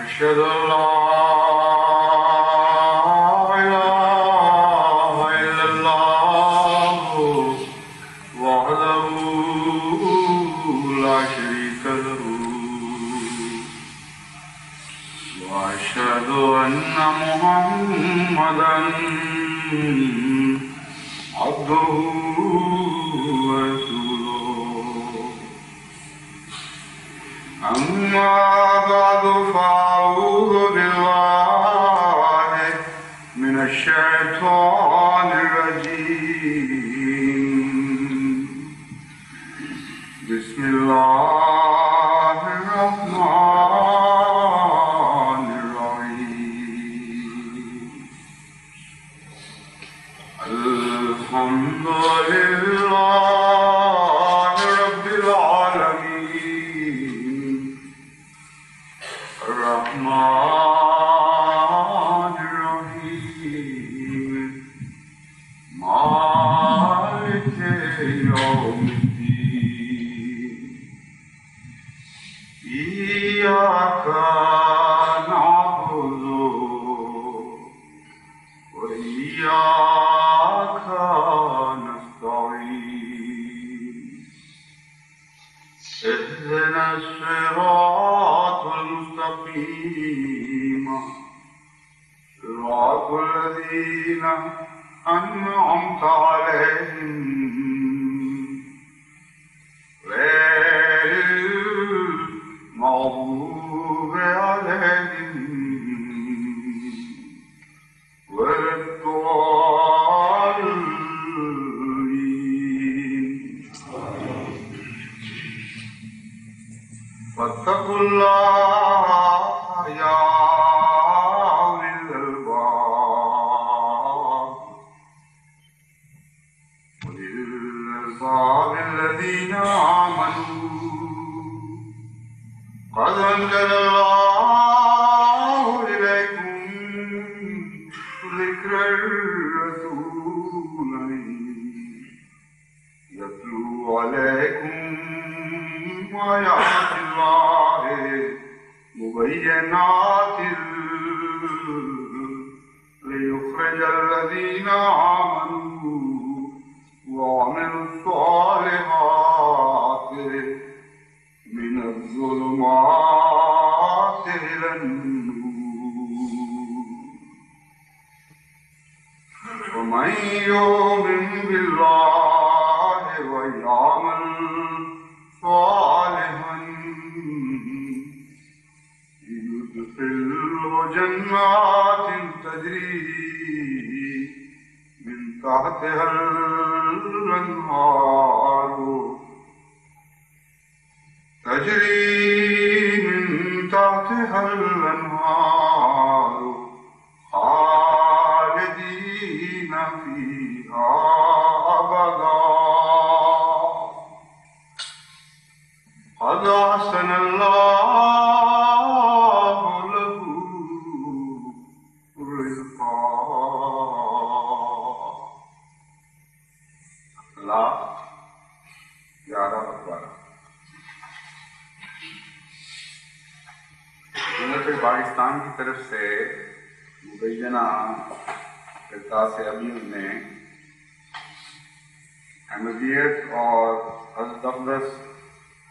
أشهد أن لا إله إلا الله وحده لا شريك له وأشهد أن محمدا عبده ورسوله أما بعد فأعوذ بالله من الشيطان الرجيم بسم الله الرحمن الرحيم الحمد لله رب العالمين الرحمن الرحيم مالك يوم الدين إياك نعبد وإياك نستعين اهدنا الصراط المستقيم صراط الذين أنعمت عليهم غير المغضوب عليهم ولا الضالين فاتقوا الله يا أولي الألباب أولي الألباب الذين آمنوا قد أنزل الله إليكم ذكر الرسول يتلو عليكم آيات الله مبينات ليخرج الذين آمنوا وعملوا الصالحات من الظلمات إلى النور ومن يؤمن بالله ويعمل صالحا يدخله جنات تجري من تحتها الأنهار خالدين فيها أبدا قد أحسن الله له رزقا. اللہ 11 حکومت پاکستان کی طرف سے مبینہ اجلاس ابیض میں احمدیت اور حضرت اقدس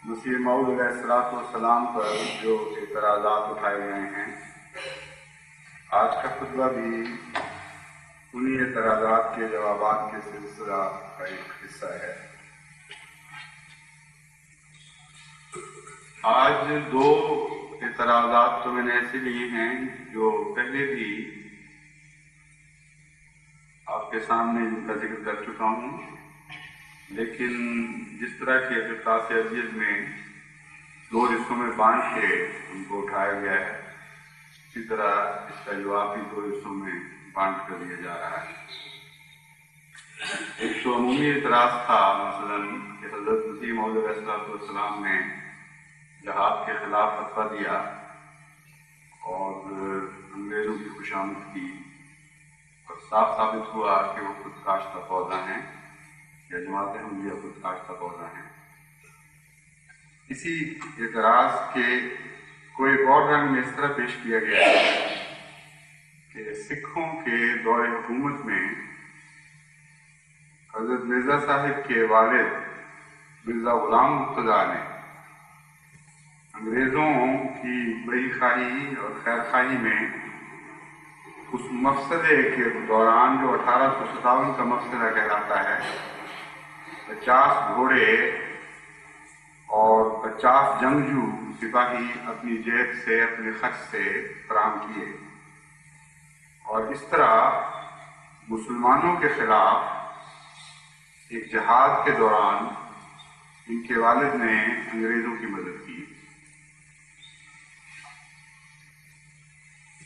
مسیح موعود علیہ السلام پر جو اعتراضات اٹھائے گئے ہیں، آج کا خطبہ بھی انہی اعتراضات کے جوابات کے سلسلہ کا ایک حصہ ہے۔ آج 2 اعتراضات تو میں نے ایسے لیے ہیں جو پہلے بھی آپ کے سامنے ان کا ذکر کر چکا ہوں، لیکن جس طرح کے اجلاس ابیض میں 2 حصوں میں بانٹ کے ان کو اٹھایا گیا ہے، اسی طرح اس کا جواب بھی 2 حصوں میں بانٹ کر دیا جا رہا ہے۔ ایک تو عمومی اعتراض تھا مثلاً کہ حضرت مسیح موعود علیہ السلام نے جہاد کے خلاف فتویٰ دیا اور انگریزوں کی خوشامد کی، اور صاف ثابت ہوا کہ وہ خود کاشتہ پودا ہیں یا جماعت احمدیہ خود کاشتہ پودا ہیں۔ اسی اعتراض کے کو ایک اور رنگ میں اس طرح پیش کیا گیا ہے کہ سکھوں کے دور حکومت میں حضرت مرزا صاحب کے والد مرزا غلام مرتضیٰ نے انگریزوں کی بڑی خواہی اور خیر خواہی میں اس مفسدے کے دوران جو 1857 کا مفسدہ کہلاتا ہے 50 گھوڑے اور 50 جنگجو سپاہی اپنی جیب سے اپنے خرچ سے فراہم کیے اور اس طرح مسلمانوں کے خلاف ایک جہاد کے دوران ان کے والد نے انگریزوں کی مدد کی،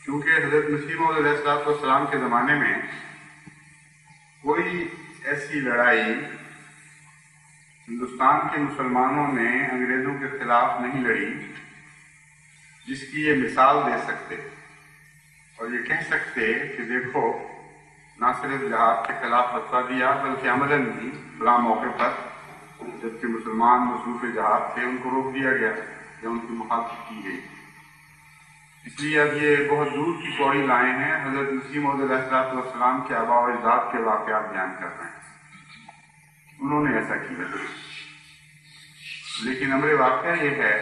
کیونکہ حضرت مسیح موعود علیہ السلام کے زمانے میں کوئی ایسی لڑائی ہندوستان کے مسلمانوں نے انگریزوں کے خلاف نہیں لڑی جس کی یہ مثال دے سکتے اور یہ کہہ سکتے کہ دیکھو نہ صرف جہاد کے خلاف فتویٰ دیا بلکہ عملاً بھی فلاں موقع پر جبکہ مسلمان مصروف جہاد تھے ان کو روک دیا گیا یا ان کی مخالفت کی گئی۔ اس لیے اب یہ بہت دور کی کوڑی لائے ہیں، حضرت مسیح موعود علیہ السلام کے آباء و اجداد کے واقعات بیان کر رہے ہیں، انہوں نے ایسا کیا، لیکن امر واقعہ یہ ہے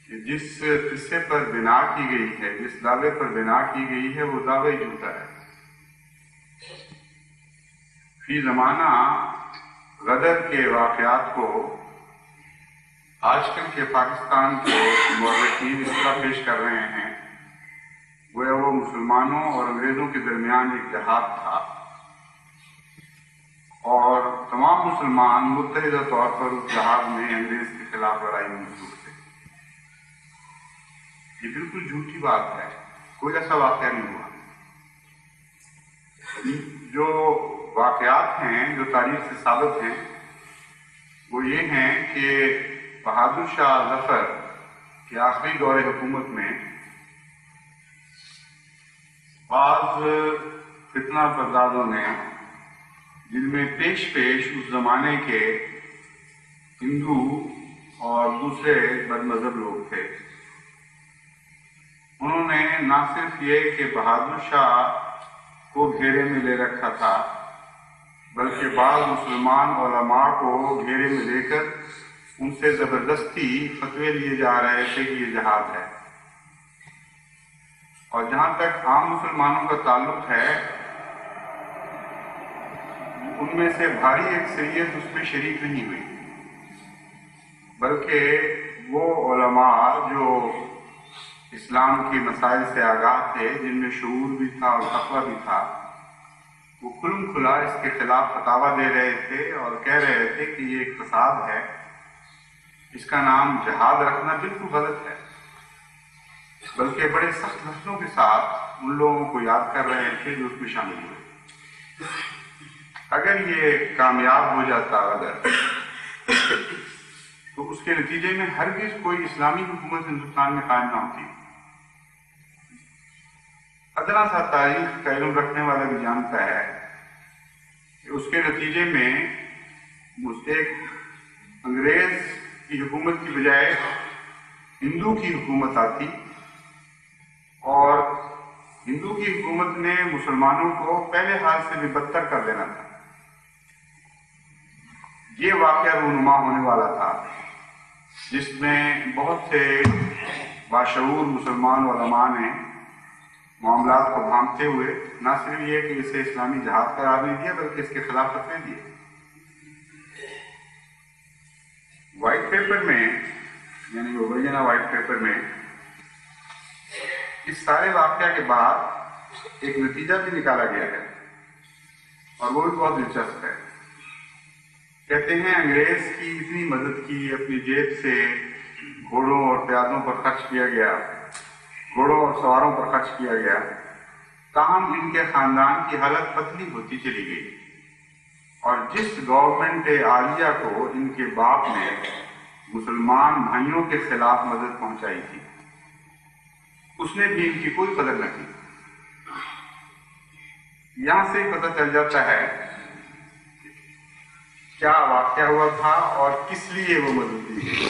کہ جس قصے پر بنا کی گئی ہے، جس دعوے پر بنا کی گئی ہے وہ دعوے ہی جھوٹا ہے۔ فی زمانہ غدر کے واقعات کو آج کل کے پاکستان کے مورخین اس طرح پیش کر رہے ہیں گویا وہ مسلمانوں اور انگریزوں کے درمیان ایک جہاد تھا اور تمام مسلمان متحدہ طور پر اس جہاد میں انگریز کے خلاف لڑائی میں مصروف تھے۔ یہ بالکل جھوٹی بات ہے، کوئی ایسا واقعہ نہیں ہوا۔ جو واقعات ہیں جو تاریخ سے ثابت ہیں وہ یہ ہیں کہ بہادر شاہ ظفر کے آخری دور حکومت میں بعض فتنہ پردازوں نے، جن میں پیش اس زمانے کے ہندو اور دوسرے بد مذہب لوگ تھے، انہوں نے نہ صرف یہ کہ بہادر شاہ کو گھیرے میں لے رکھا تھا بلکہ بعض مسلمان علماء کو گھیرے میں لے کر ان سے زبردستی فتوے لیے جا رہے تھے کہ یہ جہاد ہے۔ اور جہاں تک عام مسلمانوں کا تعلق ہے ان میں سے بھاری اکثریت اس میں شریک نہیں ہوئی، بلکہ وہ علماء جو اسلام کے مسائل سے آگاہ تھے، جن میں شعور بھی تھا اور تقویٰ بھی تھا، وہ کھلم کھلا اس کے خلاف فتاویٰ دے رہے تھے اور کہہ رہے تھے کہ یہ ایک فساد ہے، اس کا نام جہاد رکھنا بالکل غلط ہے، بلکہ بڑے سخت لفظوں کے ساتھ ان لوگوں کو یاد کر رہے تھے جو اس میں شامل ہوئے۔ اگر یہ کامیاب ہو جاتا تو اس کے نتیجے میں ہرگز کوئی اسلامی حکومت ہندوستان میں قائم نہ ہوتی۔ ادنا سا تاریخ کا علم رکھنے والا بھی جانتا ہے کہ اس کے نتیجے میں ایک انگریز کی حکومت کی بجائے ہندو کی حکومت آتی اور ہندو کی حکومت نے مسلمانوں کو پہلے حال سے بھی بدتر کر دینا تھا۔ یہ واقعہ رونما ہونے والا تھا جس میں بہت سے باشعور مسلمان علماء نے معاملات کو بھانپتے ہوئے نہ صرف یہ کہ اسے اسلامی جہاد قرار نہیں دیا بلکہ اس کے خلاف فتوے دیے۔ وائٹ پیپر میں یعنی اوریجنل وائٹ پیپر میں اس سارے واقعہ کے بعد ایک نتیجہ بھی نکالا گیا ہے اور وہ بھی بہت دلچسپ ہے۔ کہتے ہیں انگریز کی اتنی مدد کی، اپنی جیب سے گھوڑوں اور پیادوں پر خرچ کیا گیا، گھوڑوں اور سواروں پر خرچ کیا گیا، تاہم ان کے خاندان کی حالت پتلی ہوتی چلی گئی اور جس گورنمنٹ عالیہ کو ان کے باپ نے مسلمان بھائیوں کے خلاف مدد پہنچائی تھی اس نے بھی ان کی کوئی قدر نہ کی۔ یہاں سے پتہ چل جاتا ہے کیا واقعہ ہوا تھا اور کس لیے وہ مدد دی گئی۔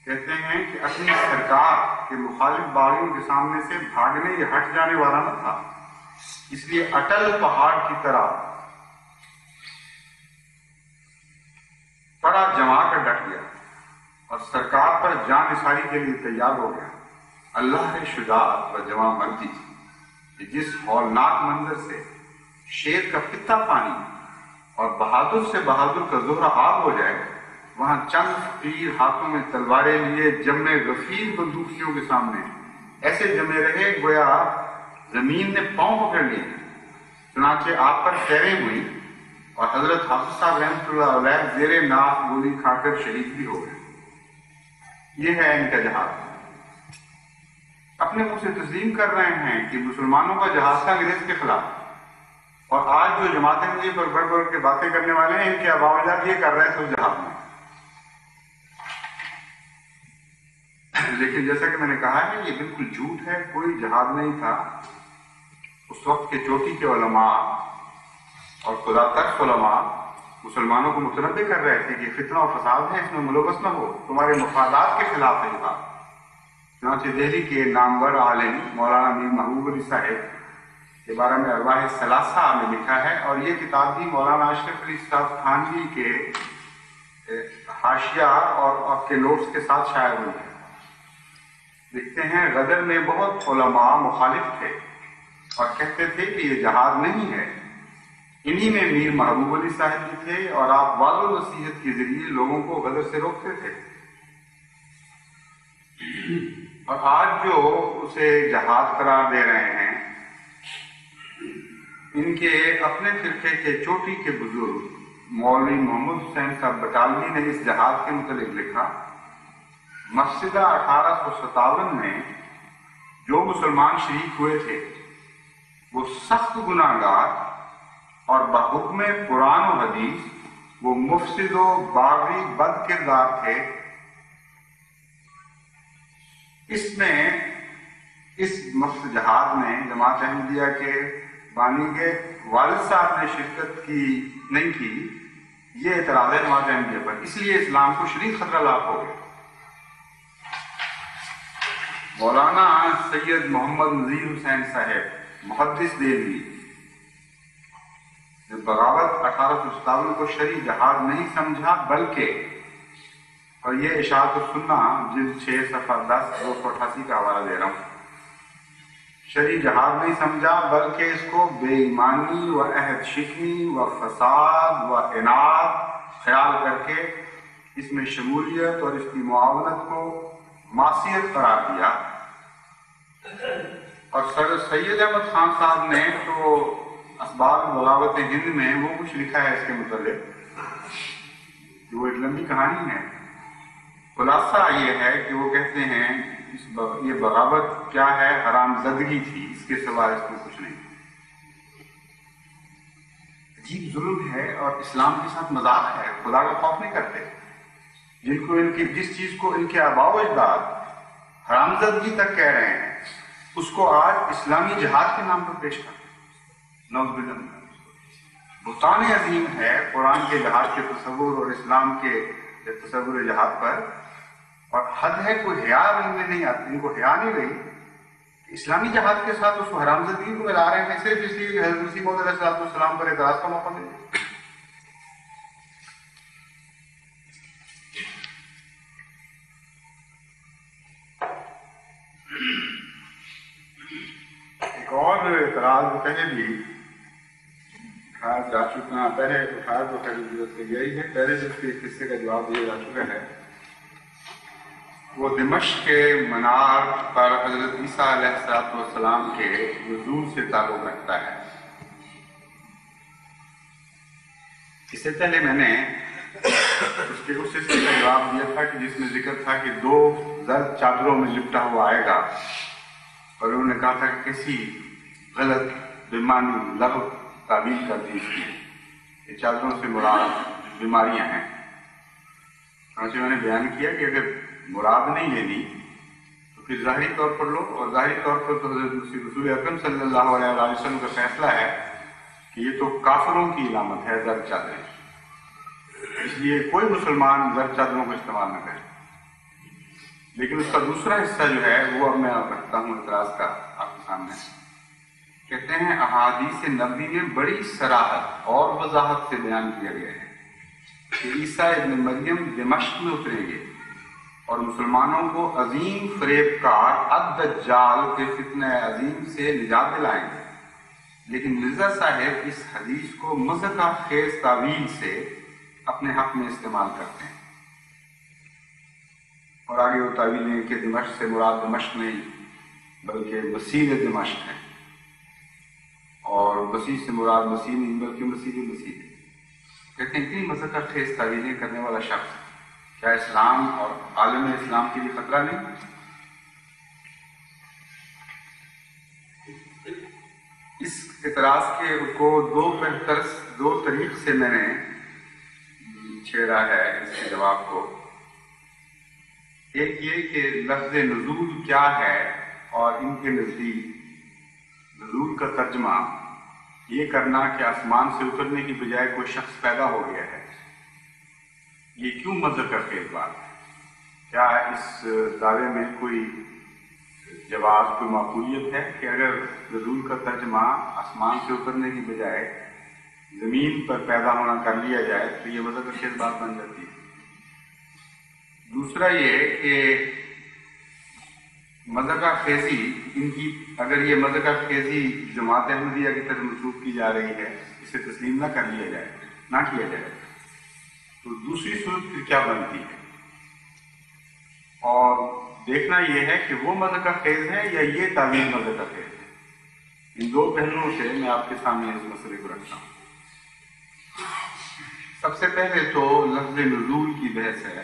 کہتے ہیں کہ اپنی سرکار کے مخالف باغیوں کے سامنے سے بھاگنے یا ہٹ جانے والا نہ تھا، اس لیے اٹل پہاڑ کی طرح پڑا جما کر ڈٹ گیا اور سرکار پر جان نثاری کے لیے تیار ہو گیا۔ اللہ نے شجاعت و جواں مردی کہ جس ہولناک منظر سے شیر کا پتا پانی اور بہادر سے بہادر کا زہرہ آب ہو جائے، وہاں چند فقیر ہاتھوں میں تلواریں لیے جمے غفیر بندوقیوں کے سامنے ایسے جمے رہے گویا زمین نے پاؤں پکڑ لیے۔ چنانچہ آپ پر خیریں ہوئی اور حضرت حافظ صاحب رحمۃ اللہ علیہ زیر ناف گولی کھا کر شہید بھی ہو گئے۔ یہ ہے ان کا جہاد۔ اپنے منہ سے تسلیم کر رہے ہیں کہ مسلمانوں کا جہاد تھا انگریز کے خلاف، اور آج جو جماعتیں مجھے پر بڑھ بڑھ کے باتیں کرنے والے ہیں، ان کے باوجود یہ کر رہے تھے اس جہاد میں۔ لیکن جیسا کہ میں نے کہا ہے، یہ بالکل جھوٹ ہے، کوئی جہاد نہیں تھا۔ اس وقت کے چوٹی کے علماء اور خدا ترس علماء مسلمانوں کو متنبع کر رہے تھے کہ فتنہ و فساد ہے، اس میں ملوث نہ ہو، تمہارے مفادات کے خلاف ہے یہ بات۔ چنانچہ دہلی کے نامور عالم مولانا میر محبوب علی صاحب کے بارے میں ارواح ثلاثہ میں لکھا ہے، اور یہ کتاب بھی مولانا اشرف علی صاحب تھانوی کے حاشیہ اور آپ کے نوٹس کے ساتھ شائع ہوئی ہے۔ لکھتے ہیں غدر میں بہت علماء مخالف تھے اور کہتے تھے کہ یہ جہاد نہیں ہے۔ انہی میں میر محبوب علی صاحب بھی تھے، اور آپ وعظ و نصیحت کے ذریعے لوگوں کو غدر سے روکتے تھے۔ اور آج جو اسے جہاد قرار دے رہے ہیں، ان کے اپنے فرقے کے چوٹی کے بزرگ مولوی محمد حسین صاحب بٹالوی نے اس جہاد کے متعلق لکھا، مفسدہ 1857 میں جو مسلمان شریک ہوئے تھے وہ سخت گناہ گار اور بحکم قرآن و حدیث وہ مفسد و باغی بد کردار تھے۔ اس مفت جہاد میں جماعت احمدیہ کے بانی کے والد صاحب نے شرکت نہیں کی، یہ اعتراض ہے جماعت احمدیہ پر، اس لیے اسلام کو شدید خطرہ لاحق ہو گیا۔ مولانا سید محمد نذیر حسین صاحب محدث دہلوی نے بغاوت 1857 کو شرعی جہاد نہیں سمجھا، بلکہ، اور یہ اشاعت السنہ جلد 6 صفحہ 10 288 کا حوالہ دے رہا ہوں، شرعی جہاد نہیں سمجھا بلکہ اس کو بے ایمانی و عہد شکنی و فساد و عناد خیال کر کے اس میں شمولیت اور اس کی معاونت کو معصیت قرار دیا۔ اور سر سید احمد خان صاحب نے تو اخبار بغاوت ہند میں وہ کچھ لکھا ہے اس کے متعلق، وہ ایک لمبی کہانی ہے۔ خلاصہ یہ ہے کہ وہ کہتے ہیں یہ بغاوت کیا ہے، حرام زدگی تھی، اس کے سوا اس میں کچھ نہیں۔ عجیب ظلم ہے اور اسلام کے ساتھ مذاق ہے، خدا کا خوف نہیں کرتے۔ جن کو جس چیز کو ان کے آباء و اجداد حرام زدگی تک کہہ رہے ہیں، اس کو آج اسلامی جہاد کے نام پر پیش کرتے ہیں۔ نعوذ باللہ، بہتان عظیم ہے قرآن کے جہاد کے تصور اور اسلام کے تصور جہاد پر، اور حد ہے کوئی حیا ان میں نہیں آتی، ان کو حیا نہیں رہی۔ اسلامی جہاد کے ساتھ اس کو حرام زدگی کو ملا رہے ہیں صرف اس لیے کہ حضرت مسیح موعود علیہ السلام پر اعتراض کا موقع ملے۔ ایک اور اعتراض پہلے بھی اٹھایا جا چکا، پہلے اٹھایا تو خیر ضرورت سے یہی ہے، پہلے سے اس کے قصے کا جواب دیا جا چکا ہے۔ وہ دمشق کے منار پر حضرت عیسیٰ علیہ السلام کے نزول سے تعلق رکھتا ہے۔ اس سے پہلے میں نے اس کے اس حصے کا جواب دیا تھا کہ جس میں ذکر تھا کہ 2 زرد چادروں میں لپٹا ہوا آئے گا، اور انہوں نے کہا تھا کہ کسی غلط بیمانی لغو تعبیر کر دی اس کی، یہ چادروں سے مراد بیماریاں ہیں۔ چنانچہ میں نے بیان کیا کہ اگر مراد نہیں لینی تو پھر ظاہری طور پر لو، اور ظاہری طور پر تو حضرت رسول اکرم صلی اللہ علیہ وسلم کا فیصلہ ہے کہ یہ تو کافروں کی علامت ہے زرد چادریں، اس لیے کوئی مسلمان زرد چادروں کو استعمال نہ کرے۔ لیکن اس کا دوسرا حصہ جو ہے وہ اب میں رکھتا ہوں اعتراض کا آپ کے سامنے. کہتے ہیں احادیث نبوی میں بڑی صراحت اور وضاحت سے بیان کیا گیا ہے کہ عیسیٰ ابن مریم دمشق میں اتریں گے اور مسلمانوں کو عظیم فریب کار الدجال کے فتنہ عظیم سے نجات دلائیں گے. لیکن مرزا صاحب اس حدیث کو مضحکہ خیز تعویل سے اپنے حق میں استعمال کرتے ہیں اور آگے وہ تعویلیں کہ دمشق سے مراد دمشق نہیں بلکہ مسیح دمشق ہے اور مسیح سے مراد مسیح نہیں بلکہ مسیح ہے. کہتے ہیں اتنی مضحکہ خیز تعویلیں کرنے والا شخص کیا اسلام اور عالم اسلام کے لیے خطرہ نہیں؟ اس اعتراض کے کو دو طریق سے میں نے چھیڑا ہے اس کے جواب کو. ایک یہ کہ لفظ نزول کیا ہے اور ان کے نزدیک نزول کا ترجمہ یہ کرنا کہ آسمان سے اترنے کی بجائے کوئی شخص پیدا ہو گیا ہے. یہ کیوں مذکر خیز بات ہے؟ کیا اس دعوے میں کوئی جواز کوئی معقولیت ہے کہ اگر نزول کا ترجمہ آسمان سے اترنے کی بجائے زمین پر پیدا ہونا کر لیا جائے تو یہ مذکر خیز بات بن جاتی ہے؟ دوسرا یہ کہ مذکر خیزی ان کی اگر یہ مذکر خیزی جماعت احمدیہ کی طرف منسوخ کی جا رہی ہے اسے تسلیم نہ کر لیا جائے نہ کیا جائے تو دوسری صورت پھر کیا بنتی ہے؟ اور دیکھنا یہ ہے کہ وہ مذکر خیز ہے یا یہ تعویل مذکر خیز ہے. ان دو پہلوؤں سے میں آپ کے سامنے اس مسئلے کو رکھتا ہوں. سب سے پہلے تو لفظ نزول کی بحث ہے.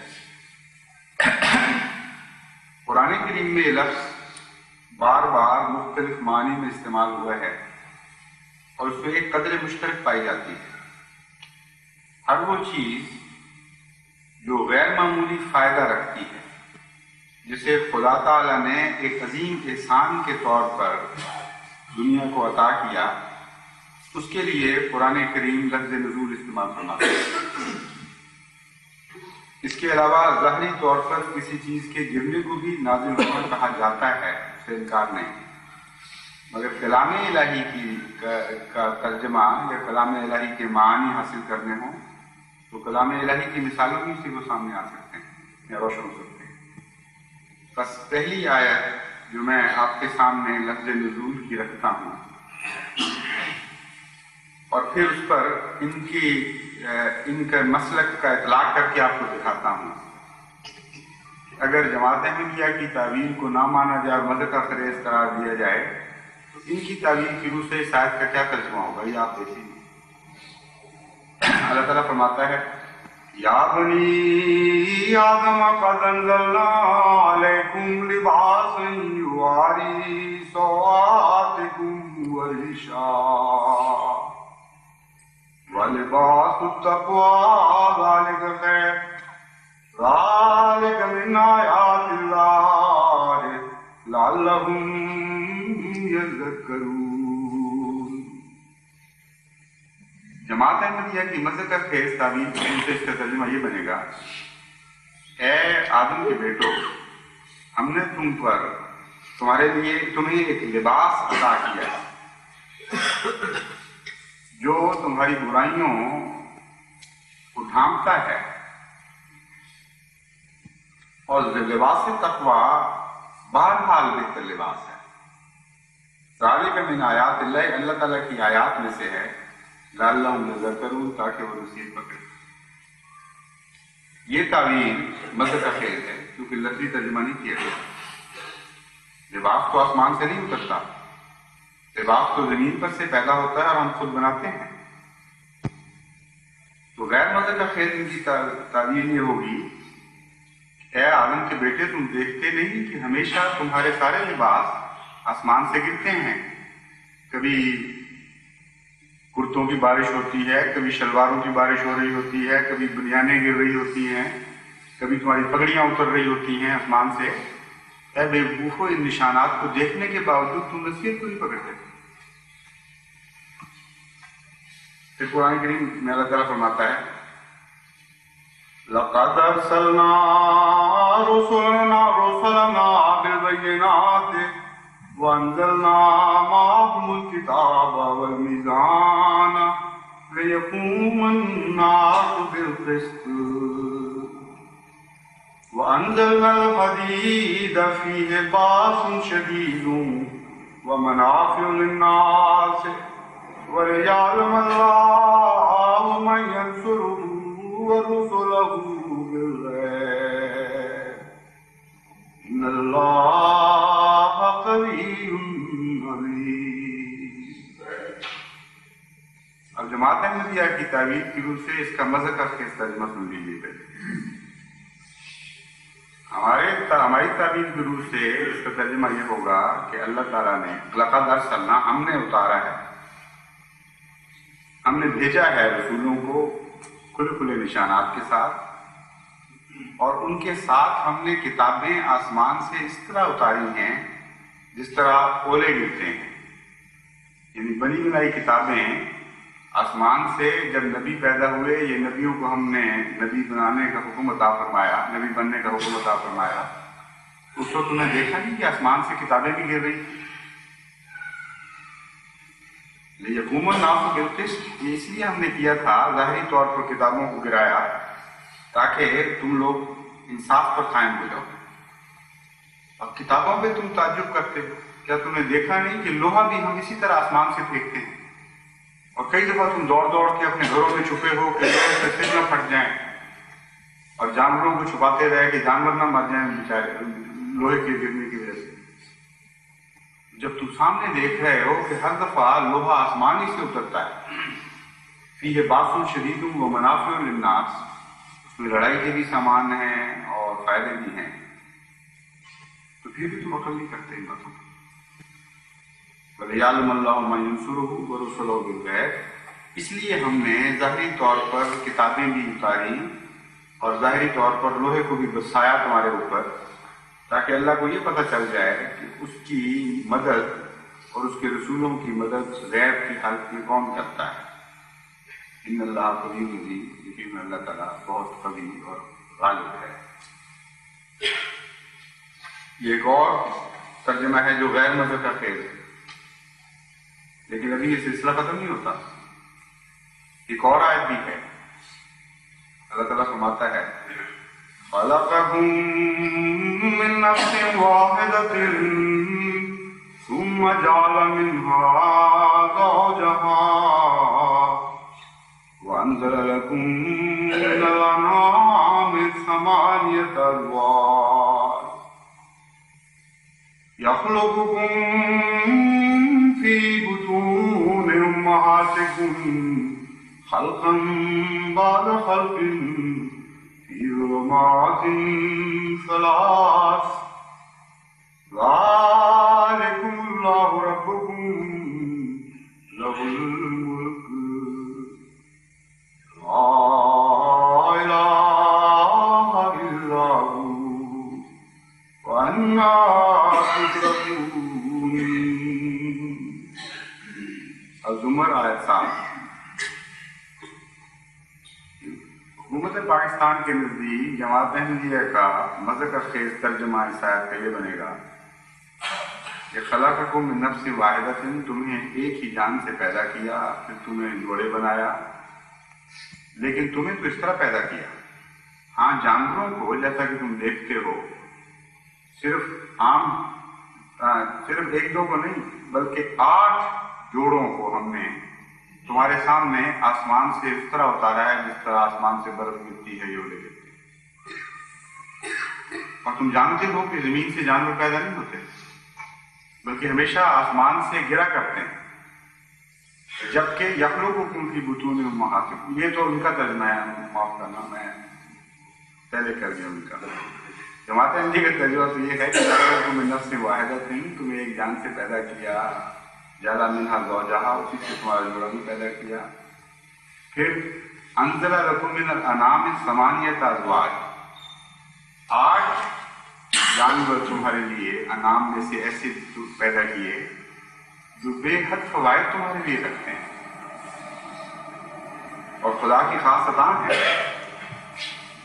قرآن کریم میں یہ لفظ بار بار مختلف معنی میں استعمال ہوا ہے اور اس میں ایک قدر مشترک پائی جاتی ہے. ہر وہ چیز جو غیر معمولی فائدہ رکھتی ہے جسے خدا تعالیٰ نے ایک عظیم احسان کے طور پر دنیا کو عطا کیا اس کے لیے قرآن کریم لفظ نزول استعمال فرماتا ہے. اس کے علاوہ ظاہری طور پر کسی چیز کے گرنے کو بھی نازل ہونا کہا جاتا ہے اس سے انکار نہیں مگر کلام الہی کا ترجمہ یا کلام الہی کے معنی حاصل کرنے ہوں تو کلام الہی کی مثالوں بھی اسی کو سامنے آ سکتے ہیں یا روشن ہو سکتے ہیں. بس پہلی آیت جو میں آپ کے سامنے لفظ نزول کی رکھتا ہوں اور پھر اس پر ان کا مسلک کا اطلاق کر کے آپ کو دکھاتا ہوں. اگر جماعت احمدیہ کی تعویل کو نہ مانا جائے اور مذہب خیز قرار دیا جائے تو ان کی تعویل کی روح سے اس آیت کا کیا ترجمہ ہوگا یہ آپ دیکھیں. اللہ تعالیٰ فرماتا ہے یا بنی آدم قد انزلنا علیکم لباسا یواری سوآتکم ورشا ولباس التقوى ذلك خير ذلك من آیات اللہ لعلهم یذکرون. جماعت احمدیہ کی مذکر خیز تعویل سے اس کا ترجمہ یہ بنے گا اے آدم کے بیٹو ہم نے تمہارے لیے تمہیں ایک لباس عطا کیا جو تمہاری برائیوں کو ڈھانپتا ہے اور لباس تقویٰ بہرحال بہتر لباس ہے. ذالک من آیات اللہ اللہ تعالیٰ کی آیات میں سے ہے لعلہم یذکرون تاکہ وہ نصیحت پکڑیں. یہ تعویل مذکر خیز ہے کیونکہ لفظی ترجمہ نہیں کیا گیا. لباس تو آسمان سے نہیں اترتا لباس تو زمین پر سے پیدا ہوتا ہے اور ہم خود بناتے ہیں. تو غیر مذکر خیز ان کی تعویل یہ ہوگی اے آدم کے بیٹے تم دیکھتے نہیں کہ ہمیشہ تمہارے سارے لباس آسمان سے گرتے ہیں. کبھی کرتوں کی بارش ہوتی ہے کبھی شلواروں کی بارش ہو رہی ہوتی ہے کبھی بنیانیں گر رہی ہوتی ہیں کبھی تمہاری پگڑیاں اتر رہی ہوتی ہیں آسمان سے. اے بے وقوفو ان نشانات کو دیکھنے کے باوجود تم نصیحت کو نہیں پکڑتے. پھر قرآن کریم میں اللہ تعالیٰ فرماتا ہے لَقَدْ أَرْسَلْنَا رسلنا بالبينات وأنزلنا معهم الكتاب والميزان ليقوم الناس بالقسط وأنزلنا الحديد فيه بأس شديد ومنافع للناس وليعلم الله من ينصره ورسله بالغيب إن الله قوي عزيز. اب جماعت احمدیہ کی تعبیر کی روح سے اس کا مذہب کا خیز ترجمہ سن لیجیے پہلے. ہماری تعبیر کی روح سے اس کا ترجمہ یہ ہوگا کہ اللہ تعالیٰ نے لقد ارسلنا، ہم نے اتارا ہے، ہم نے بھیجا ہے رسولوں کو کھلے کھلے نشانات کے ساتھ، اور ان کے ساتھ ہم نے کتابیں آسمان سے اس طرح اتاری ہیں جس طرح اولے گرتے ہیں. یعنی بنی بنائی کتابیں آسمان سے جب نبی پیدا ہوئے، یہ نبیوں کو ہم نے نبی بنانے کا حکم عطا فرمایا، نبی بننے کا حکم عطا فرمایا، اس وقت تم نے دیکھا نہیں کہ آسمان سے کتابیں بھی گر رہی. یقوم الناس بالقسط، یہ اس لیے ہم نے کیا تھا، ظاہری طور پر کتابوں کو گرایا تاکہ تم لوگ انصاف پر قائم ہو جاؤ. اب کتابوں پہ تم تعجب کرتے ہو، کیا تم نے دیکھا نہیں کہ لوہا بھی ہم اسی طرح آسمان سے پھینکتے ہیں، اور کئی دفعہ تم دوڑ دوڑ کے اپنے گھروں میں چھپے ہو کہ لوہے سے سر نہ پھٹ جائیں، اور جانوروں کو چھپاتے رہے کہ جانور نہ مر جائیں بیچارے لوہے کے گرنے کی وجہ سے. جب تم سامنے دیکھ رہے ہو کہ ہر دفعہ لوہا آسمان ہی سے اترتا ہے، فیہ باس شدید و منافع للناس، اس میں لڑائی کے بھی سامان ہیں اور فائدے بھی ہیں، تو پھر بھی تم عقل نہیں کرتے ان باتوں کو. وَلِيَعْلَمَ اللَّهُ مَن يَنصُرُهُ وَرُسُلَهُ بِالْغَيْبِ، اس لیے ہم نے ظاہری طور پر کتابیں بھی اتاری اور ظاہری طور پر لوہے کو بھی برسایا تمہارے اوپر، تاکہ اللہ کو یہ پتہ چل جائے کہ اس کی مدد اور اس کے رسولوں کی مدد غیب کی حالت میں کون کرتا ہے. ان اللہ قوی عزیز، یقین اللہ تعالیٰ بہت قوی اور غالب ہے. یہ ایک اور ترجمہ ہے جو غیر مذہب کا خیز ہے، لیکن ابھی یہ سلسلہ ختم نہیں ہوتا. ایک اور آیت بھی ہے، اللہ تعالیٰ فرماتا ہے خَلَقَكُم مِّن نَّفْسٍ وَاحِدَةٍ ثُمَّ جَعَلَ مِنْهَا زَوْجَهَا وَأَنزَلَ لَكُم مِّنَ الْأَنْعَامِ ثَمَانِيَةَ أَزْوَاجٍ يَخْلُقُكُم فِي بُطُونِ أُمَّهَاتِكُمْ خَلْقًا بَعْدَ خَلْقٍ فِي ظُلُمَاتٍ ثَلَاثٍ ذَلِكُمُ اللَّهُ رَبُّكُمْ لَهُ الْمُلْكُ لَا إِلَٰهَ إِلَّا هُوَ وَأَنَّىٰ تُصْرَفُونَ. الزمر آیت 7. حکومت پاکستان کے نزدیک جماعت احمدیہ کا مذہب کا خیز ترجمہ اس آیت کا یہ بنے گا کہ خلقکم من نفس واحدۃ، تمہیں ایک ہی جان سے پیدا کیا، پھر تمہیں جوڑے بنایا، لیکن تمہیں تو اس طرح پیدا کیا. ہاں جانوروں کو جیسا کہ تم دیکھتے ہو صرف ایک دو کو نہیں بلکہ 8 جوڑوں کو ہم نے تمہارے سامنے آسمان سے اس طرح اتارا ہے جس طرح آسمان سے برف گرتی ہے یہ اولے گرتی ہے. اور تم جانتے ہو کہ زمین سے جانور پیدا نہیں ہوتے بلکہ ہمیشہ آسمان سے گرا کرتے ہیں. جبکہ یخلقکم فی بطون امہاتکم، یہ تو ان کا ترجمہ ہے، معاف کرنا میں پہلے کر دیا ان کا. جماعت احمدیہ کا ترجمہ تو یہ ہے کہ خلقکم من نفس واحدۃ، تمہیں ایک جان سے پیدا کیا، جعل منہا زوجہا، اسی سے تمہارا جوڑا بھی پیدا کیا. پھر انزل لکم من الانعام ثمانیۃ ازواج، 8 جانور تمہارے لیے انعام میں سے ایسے پیدا کیے جو بے حد فوائد تمہارے لیے رکھتے ہیں. اور خدا کی خاص عطا ہے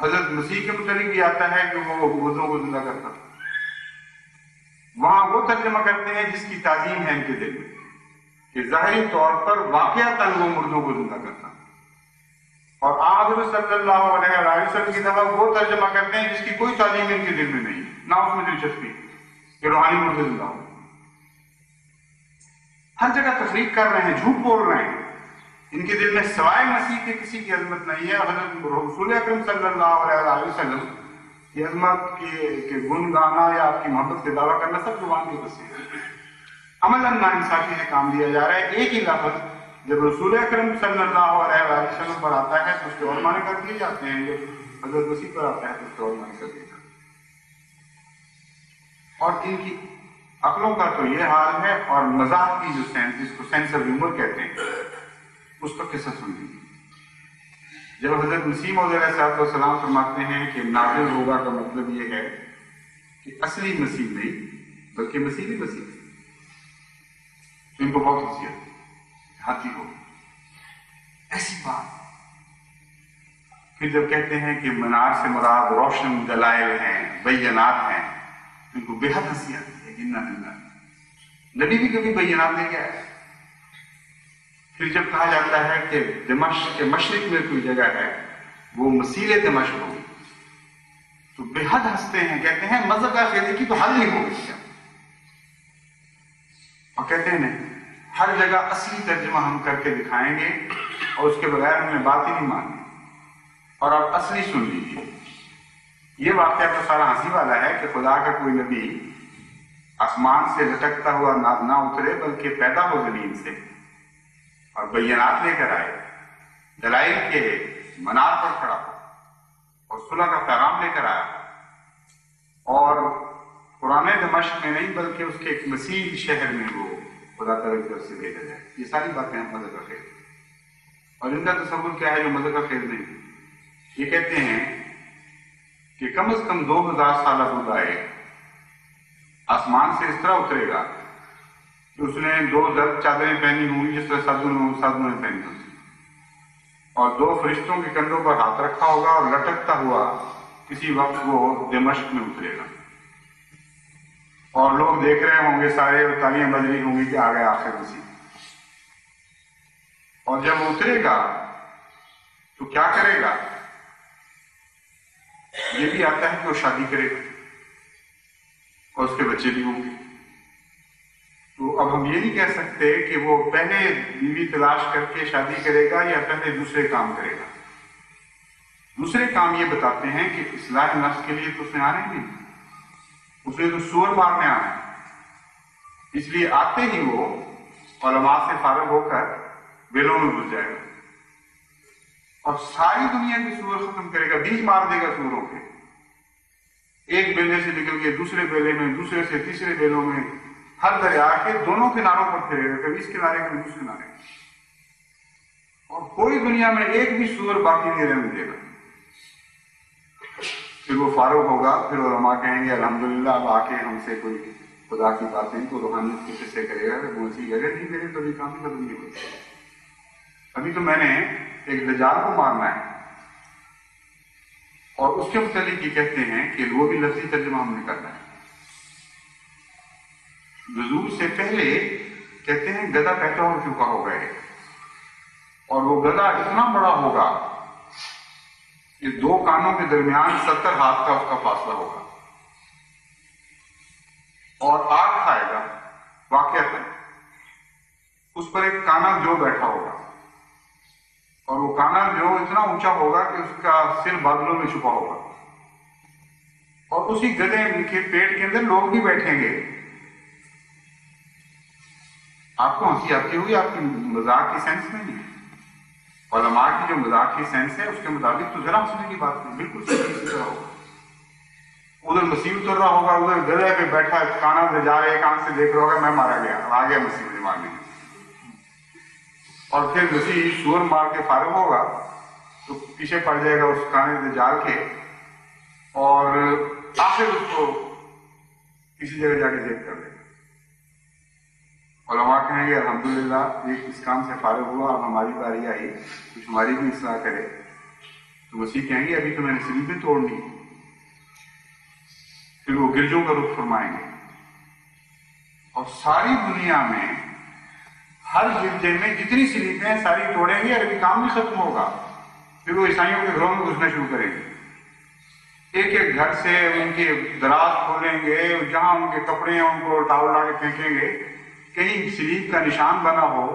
حضرت مسیح کے متعلق بھی آتا ہے کہ وہ مردوں کو زندہ کرتا. وہاں وہ ترجمہ کرتے ہیں جس کی تعظیم ہے ان کے دل میں کہ ظاہری طور پر واقعتاً وہ مردوں کو زندہ کرتا. اور آپ صلی اللہ علیہ وسلم کی طرف وہ ترجمہ کرتے ہیں جس کی کوئی تعلیم ان کے دل میں نہیں، نہ اس میں دلچسپی کہ روحانی مردے زندہ ہو. ہر جگہ تفریق کر رہے ہیں، جھوٹ بول رہے ہیں. ان کے دل میں سوائے مسیح کے کسی کی عظمت نہیں ہے. حضرت رسول اکرم صلی اللہ علیہ وسلم کی عظمت کے گن گانا یا آپ کی محبت کے دعویٰ کرنا سب زبان کے بس ہے. عملاً ناانصافی سے کام لیا جا رہا ہے. ایک ہی لفظ جب رسول اکرم صلی اللہ علیہ وسلم پر آتا ہے تو اس کے اور معنی کر دیے جاتے ہیں، جب حضرت مسیح پر آتا ہے تو اس کے اور معنی کر دیے جاتے ہیں. اور ان کی عقلوں کا تو یہ حال ہے. اور مزاح کی جو سینس، جس کو سینس آف ہیومر کہتے ہیں، اس کا قصہ سن لیجیے. جب حضرت مسیح موعود علیہ السلام فرماتے ہیں کہ نازل ہوگا کا مطلب یہ ہے کہ اصلی مسیح نہیں بلکہ مسیح بھی مسیح ہے. تو ان کو بہت حیثیت ہاتھی ہو ایسی بات. پھر جب کہتے ہیں کہ منار سے مراد روشن دلائل ہیں، بینات ہیں، ان کو بے حد ہنسی آتی ہے کہ نبی بھی کبھی بینات لے کے آئے. پھر جب کہا جاتا ہے کہ دمشق کے مشرق میں کوئی جگہ ہے وہ مسیل دمشق ہوگی تو بے حد ہنستے ہیں، کہتے ہیں مذہب عقیدے کی تو حل نہیں ہوگی. اور کہتے ہیں ہر جگہ اصلی ترجمہ ہم کر کے دکھائیں گے اور اس کے بغیر ہم نے بات ہی نہیں مانی. اور اب اصلی سن لیجیے. یہ واقعہ تو سارا ہنسی والا ہے کہ خدا کا کوئی نبی آسمان سے لٹکتا ہوا نہ اترے بلکہ پیدا ہو زمین سے اور بینات لے کر آئے، دلائل کے منار پر کھڑا ہو اور صلح کا پیغام لے کر آیا. اور قرآن دمشق میں نہیں بلکہ اس کے ایک مسیح شہر میں وہ خدا تعالیٰ کی طرف سے بھیجا جائے. یہ ساری باتیں ہیں مذہب کا خیر. اور ان کا تصور کیا ہے جو مذہب کا خیر نہیں؟ یہ کہتے ہیں کہ کم از کم 2000 سالہ بعد آئے، آسمان سے اس طرح اترے گا کہ اس نے 2 زرد چادریں پہنی ہوں گی جس طرح سادھو نے پہنی ہوں گی، اور 2 فرشتوں کے کندھوں پر ہاتھ رکھا ہوگا اور لٹکتا ہوا کسی وقت وہ دمشق میں اترے گا. اور لوگ دیکھ رہے ہوں گے سارے اور تالیاں بج رہی ہوں گی کہ آ گئے آخر مسیح. اور جب اترے گا تو کیا کرے گا؟ یہ بھی آتا ہے کہ وہ شادی کرے گا اور اس کے بچے بھی ہوں گے. تو اب ہم یہ نہیں کہہ سکتے کہ وہ پہلے بیوی تلاش کر کے شادی کرے گا یا پہلے دوسرے کام کرے گا. دوسرے کام یہ بتاتے ہیں کہ اصلاح نفس کے لیے تو اس نے آنے نہیں، اس نے تو سور مارنے آنا ہے. اس لیے آتے ہی وہ علماء سے فارغ ہو کر بیلوں میں گھس جائے گا اور ساری دنیا کی سور ختم کرے گا، بیج مار دے گا سوروں کے. ایک بیلے سے نکل کے دوسرے بیلے میں، دوسرے سے تیسرے بیلوں میں، ہر دریا کے دونوں کناروں پر پھرے گا، کبھی اس کنارے کبھی اس کنارے. اور کوئی دنیا میں ایک بھی سور باقی نہیں رہنے دے گا. پھر وہ فارغ ہوگا، پھر علماء کہیں گے الحمدللہ اب آ کے ہم سے کوئی خدا کی باتیں تو روحانیت کی قصے کرے گا. وہ اسی جگہ نہیں کرے تو ابھی کام ہی ختم نہیں ہوتی. ابھی تو میں نے ایک دجال کو مارنا ہے. اور اس کے متعلق یہ کہتے ہیں کہ وہ بھی لفظی ترجمہ ہم نے کرنا ہے. نزول سے پہلے کہتے ہیں گدھا پیدا ہو چکا ہوگا ہے اور وہ گدھا اتنا بڑا ہوگا کہ 2 کانوں کے درمیان 70 ہاتھ کا اس کا فاصلہ ہوگا اور آگ کھائے گا. واقعہ اس پر ایک کانا جو بیٹھا ہوگا اور وہ کانا جو اتنا اونچا ہوگا کہ اس کا سر بادلوں میں چھپا ہوگا اور اسی گدھے کے پیٹ کے اندر لوگ بھی بیٹھیں گے. آپ کو ہنسی آتی ہوگی، آپ کی مذاق کی سینس نہیں ہے. علماء کی جو مذاق کی سینس ہے اس کے مطابق تو ذرا ہنسنے کی بات نہیں، بالکل صحیح اسی طرح ہوگا. ادھر مسیح اتر رہا ہوگا، ادھر گدھے پہ بیٹھا کانا سے جا رہے، ایک آنکھ سے دیکھ رہا ہوگا میں مارا گیا، آ گیا مسیح مجھے مارنے. اور پھر مسیح سور مار کے فارغ ہوگا تو پیچھے پڑ جائے گا اس کانے سے جال کے اور آخر اس کو کسی جگہ جا کے دیکھ کر دے گا. علماء کہیں گے الحمدللہ یہ اس کام سے فارغ ہوا، اب ہماری باری آئی، کچھ ہماری بھی اصلاح کرے. تو مسیح کہیں گے ابھی تو میں نے سلیبیں توڑنی، پھر وہ گرجوں کا رخ فرمائیں گے اور ساری دنیا میں ہر گرجے میں جتنی سلیبیں ہیں ساری توڑیں گے اور ابھی کام بھی ختم ہوگا، پھر وہ عیسائیوں کے گھروں میں گھسنا شروع کریں گے، ایک ایک گھر سے ان کے دراز کھولیں گے، جہاں ان کے کپڑے ہیں ان کو ٹاول لا کے پھینکیں گے، کہیں سلیب کا نشان بنا ہو،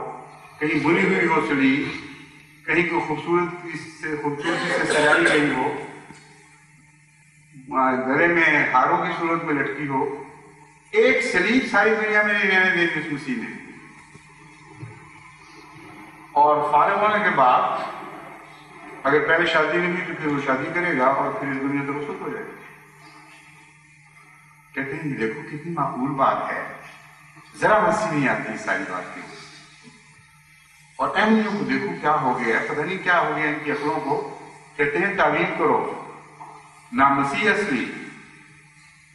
کہیں بنی ہوئی ہو سلیب، کہیں کوئی خوبصورتی سے سجائی گئی ہو، گلے میں ہاروں کی صورت میں لٹکی ہو، ایک سلیب ساری دنیا میں نہیں رہنے دے گی اس مسیح نے۔ اور فارغ ہونے کے بعد اگر پہلے شادی نہیں ہوئی تو پھر وہ شادی کرے گا اور پھر اس دنیا سے رخصت ہو جائے گا۔ کہتے ہیں دیکھو کتنی معقول بات ہے، ذرا ہنسی نہیں آتی اس ساری بات کی، اور اہمیوں کو دیکھو کیا ہو گیا، پتہ نہیں کیا ہو گیا ان کی عقلوں کو۔ کہتے ہیں تعویل کرو، نہ مسیح اصلی،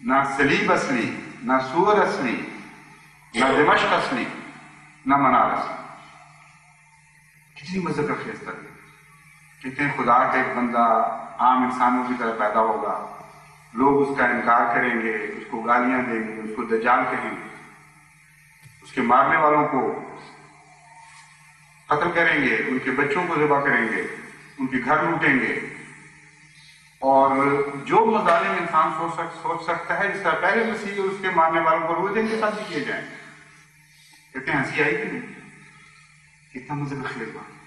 نہ صلیب اصلی، نہ سور اصلی، نہ دمشق اصلی، نہ منار اصلی۔ کتنی مذہب کا خیز تک۔ کہتے ہیں خدا کا ایک بندہ عام انسانوں کی طرح پیدا ہوگا، لوگ اس کا انکار کریں گے، اس کو گالیاں دیں گے، اس کو دجال کہیں گے، اس کے مارنے والوں کو قتل کریں گے، ان کے بچوں کو ذبح کریں گے، ان کے گھر لوٹیں گے، اور جو مظالم انسان سوچ سکتا ہے جس طرح پہلے مسیح اور اس کے ماننے والوں کو روزے کے ساتھ بھی کیے جائیں۔ کہتے ہیں ہنسی آئی کہ نہیں؟ کتنا مذہب خیر بات۔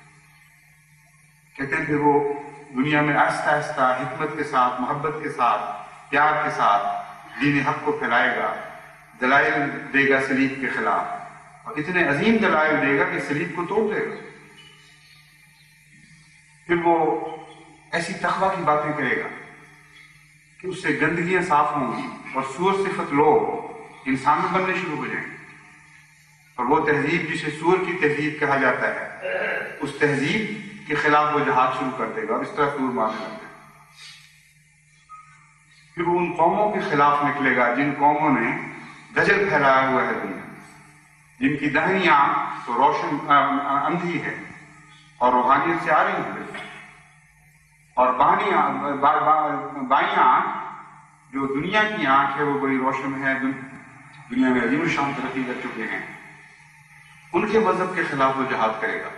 کہتے ہیں کہ وہ دنیا میں آہستہ آہستہ حکمت کے ساتھ، محبت کے ساتھ، پیار کے ساتھ دین حق کو پھیلائے گا، دلائل دے گا صلیب کے خلاف، اور اتنے عظیم دلائل دے گا کہ صلیب کو توڑ دے گا۔ پھر وہ ایسی تقویٰ کی باتیں کرے گا کہ اس سے گندگیاں صاف ہوں گی اور سور صفت لوگ انسان میں بننے شروع ہو جائیں گے، اور وہ تہذیب جسے سور کی تہذیب کہا جاتا ہے، اس تہذیب کے خلاف وہ جہاد شروع کر دے گا اور اس طرح سور مارنے لگ جائے گا۔ پھر وہ ان قوموں کے خلاف نکلے گا جن قوموں نے دجل پھیلایا ہوا ہے دنیا، جن کی داہنی آنکھ تو روشن اندھی ہے اور روحانیت سے آ رہی ہے، اور بائیں آنکھ جو دنیا کی آنکھ ہے وہ بڑی روشن ہے، دنیا میں عظیم الشان ترقی کر چکے ہیں، ان کے مذہب کے خلاف وہ جہاد کرے گا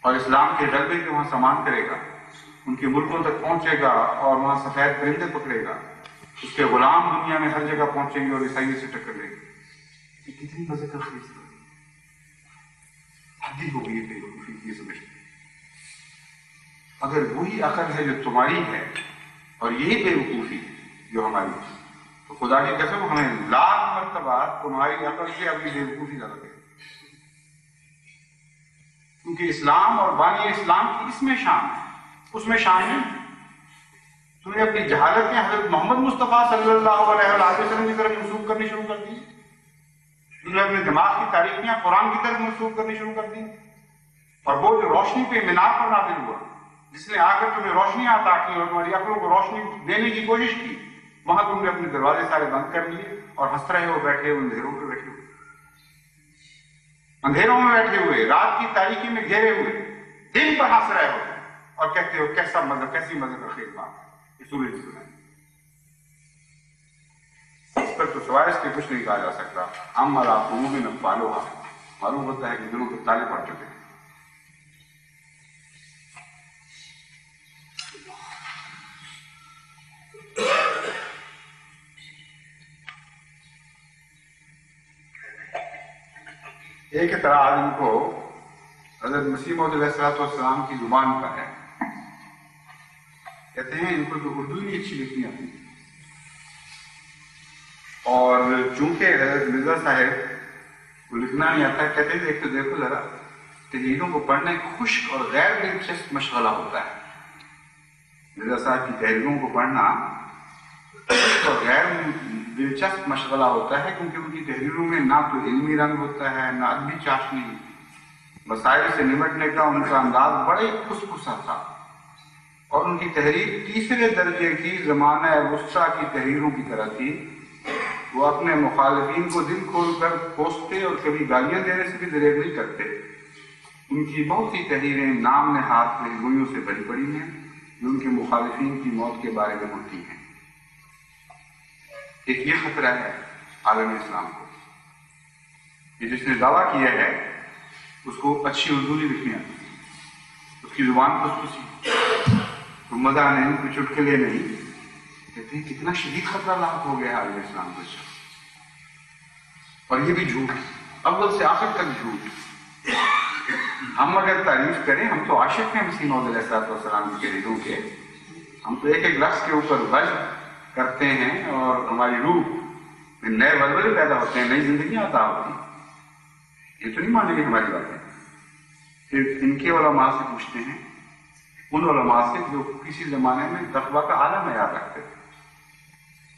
اور اسلام کے غلبے کے وہاں سامان کرے گا، ان کے ملکوں تک پہنچے گا اور وہاں سفید پرندے پکڑے گا، اس کے غلام دنیا میں ہر جگہ پہنچیں گے اور عیسائیوں سے ٹکر لیں گے۔ یہ کتنی مذہب کا خیز ہے، حد ہی ہو گئی ہے یہ سمجھتے۔ اگر وہی عقل ہے جو تمہاری ہے اور یہی بے وقوفی جو ہماری ہے، تو خدا کی قسم ہمیں لاکھ مرتبہ تمہاری عقل سے اپنی بے وقوفی زیادہ ہے، کیونکہ اسلام اور بانی اسلام کی اس میں شان ہے، اس میں شان نہیں۔ تم نے اپنی جہالت میں حضرت محمد مصطفیٰ صلی اللہ علیہ وسلم کی طرف منسوخ کرنی شروع کر دی، تم نے اپنے دماغ کی تاریخیاں قرآن کی طرف منسوخ کرنی شروع کر دی، اور وہ جو روشنی پہ مینار پر نازل ہوا، جس نے آ کر تمہیں روشنی عطا کی اور تمہاری عقلوں کو روشنی دینے کی کوشش کی، وہاں تم نے اپنے دروازے سارے بند کر لیے اور ہنس رہے ہو بیٹھے ہوئے اندھیروں پہ بیٹھے ہوئے، اندھیروں میں بیٹھے ہوئے، رات کی تاریکی میں گھیرے ہوئے، دن پر ہنس رہے ہو اور کہتے ہو کیسا مذہب، کیسی مذہب کا خیر بات ہے، یہ سورج کی بنائی۔ اس پر تو سوائے اس کے کچھ نہیں کہا جا سکتا۔ ہم ملا قلوب اقفالھا، معلوم ہوتا ہے کہ دلوں کے تالے پڑ چکے ہیں۔ ایک اعتراض ان کو حضرت مسیح موعود علیہ السلام کی زبان پر ہے، کہتے ہیں ان کو تو اردو ہی نہیں اچھی لکھنی آتی، اور چونکہ حضرت مرزا صاحب کو لکھنا نہیں آتا، کہتے ہیں ایک تو دیکھو ذرا تحریروں کو پڑھنا ایک خشک اور غیر دلچسپ مشغلہ ہوتا ہے۔ مرزا صاحب کی تحریروں کو پڑھنا اور غیر دلچسپ مشغلہ ہوتا ہے، کیونکہ ان کی تحریروں میں نہ تو علمی رنگ ہوتا ہے، نہ ادبی چاشنی، مسائل سے نمٹنے کا ان کا انداز بڑے خسخسا تھا، اور ان کی تحریر تیسرے درجے کی زمانہ وسطیٰ کی تحریروں کی طرح تھی۔ وہ اپنے مخالفین کو دل کھول کر کوستے اور کبھی گالیاں دینے سے بھی دریغ نہیں کرتے۔ ان کی بہت سی تحریریں نام نہاد پیشگوئیوں سے بھری پڑی ہیں، جو ان کے مخالفین کی موت کے بارے میں ہوتی ہیں۔ ایک یہ خطرہ ہے عالم اسلام کو کہ جس نے دعویٰ کیا ہے اس کو اچھی اردو نہیں لکھنی آتی، اس کی زبان خوشخوشی، تو مزہ نہیں، کوئی چٹکلے نہیں۔ کہتے ہیں کتنا شدید خطرہ لاحق ہو گیا عالم اسلام کو، اور یہ بھی جھوٹ، اول سے آخر تک جھوٹ۔ ہم اگر تعریف کریں، ہم تو عاشق ہیں مسیح موعود علیہ السلام کی تحریروں کے، ہم تو ایک ایک لفظ کے اوپر غور کرتے ہیں اور ہماری روح میں نئے ولولے پیدا ہوتے ہیں، نئی زندگیاں عطا ہوتی ہیں۔ یہ تو نہیں مانیں گے ہماری باتیں۔ پھر ان کے علماء سے پوچھتے ہیں، ان علماء سے جو کسی زمانے میں تقویٰ کا اعلیٰ معیار رکھتے تھے،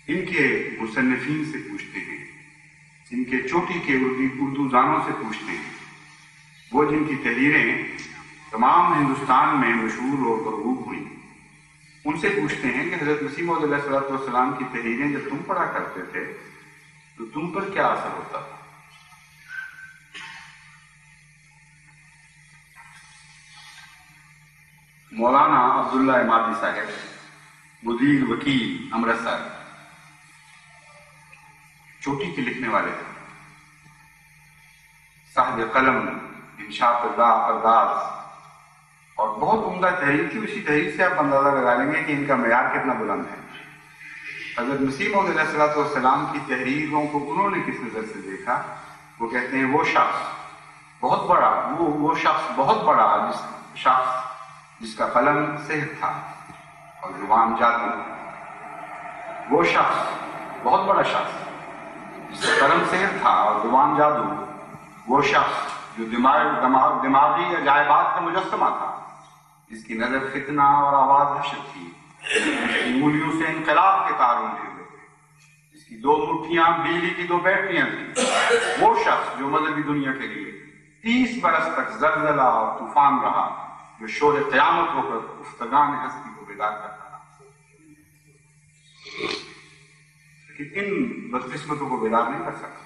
ان کے مصنفین سے پوچھتے ہیں، ان کے چوٹی کے اردو دانوں سے پوچھتے ہیں، وہ جن کی تحریریں تمام ہندوستان میں مشہور اور مرغوب ہوئیں، ان سے پوچھتے ہیں کہ حضرت مسیح موعود علیہ السلام کی تحریریں جب تم پڑھا کرتے تھے تو تم پر کیا اثر ہوتا تھا؟ مولانا عبداللہ امادی صاحب، مدیر وکیل امرتسر، چوٹی کے لکھنے والے تھے، صاحب قلم انشاء پرداز، اور بہت عمدہ تحریر تھی۔ اسی تحریر سے آپ اندازہ لگا لیں گے کہ ان کا معیار کتنا بلند ہے۔ حضرت مسیح موعود علیہ السلام کی تحریروں کو انہوں نے کس نظر سے دیکھا؟ وہ کہتے ہیں وہ شخص بہت بڑا جس کا قلم سحر تھا اور زبان جادو، وہ شخص بہت بڑا شخص جس کا قلم سحر تھا اور زبان جادو، وہ شخص جو دماغی عجائبات کا مجسمہ تھا، جس کی نظر فتنہ اور آواز حشر تھی، جس کی انگلیوں سے انقلاب کے تار اٹھے ہوئے تھے، جس کی 2 مٹھیاں بجلی کی 2 بیٹریاں تھیں، وہ شخص جو مذہبی دنیا کے لیے 30 برس تک زلزلہ اور طوفان رہا، جو شور قیامت ہو کر افتگان ہستی کو بیدار کرتا رہا، لیکن ان بدقسمتوں کو بیدار نہیں کر سکتا۔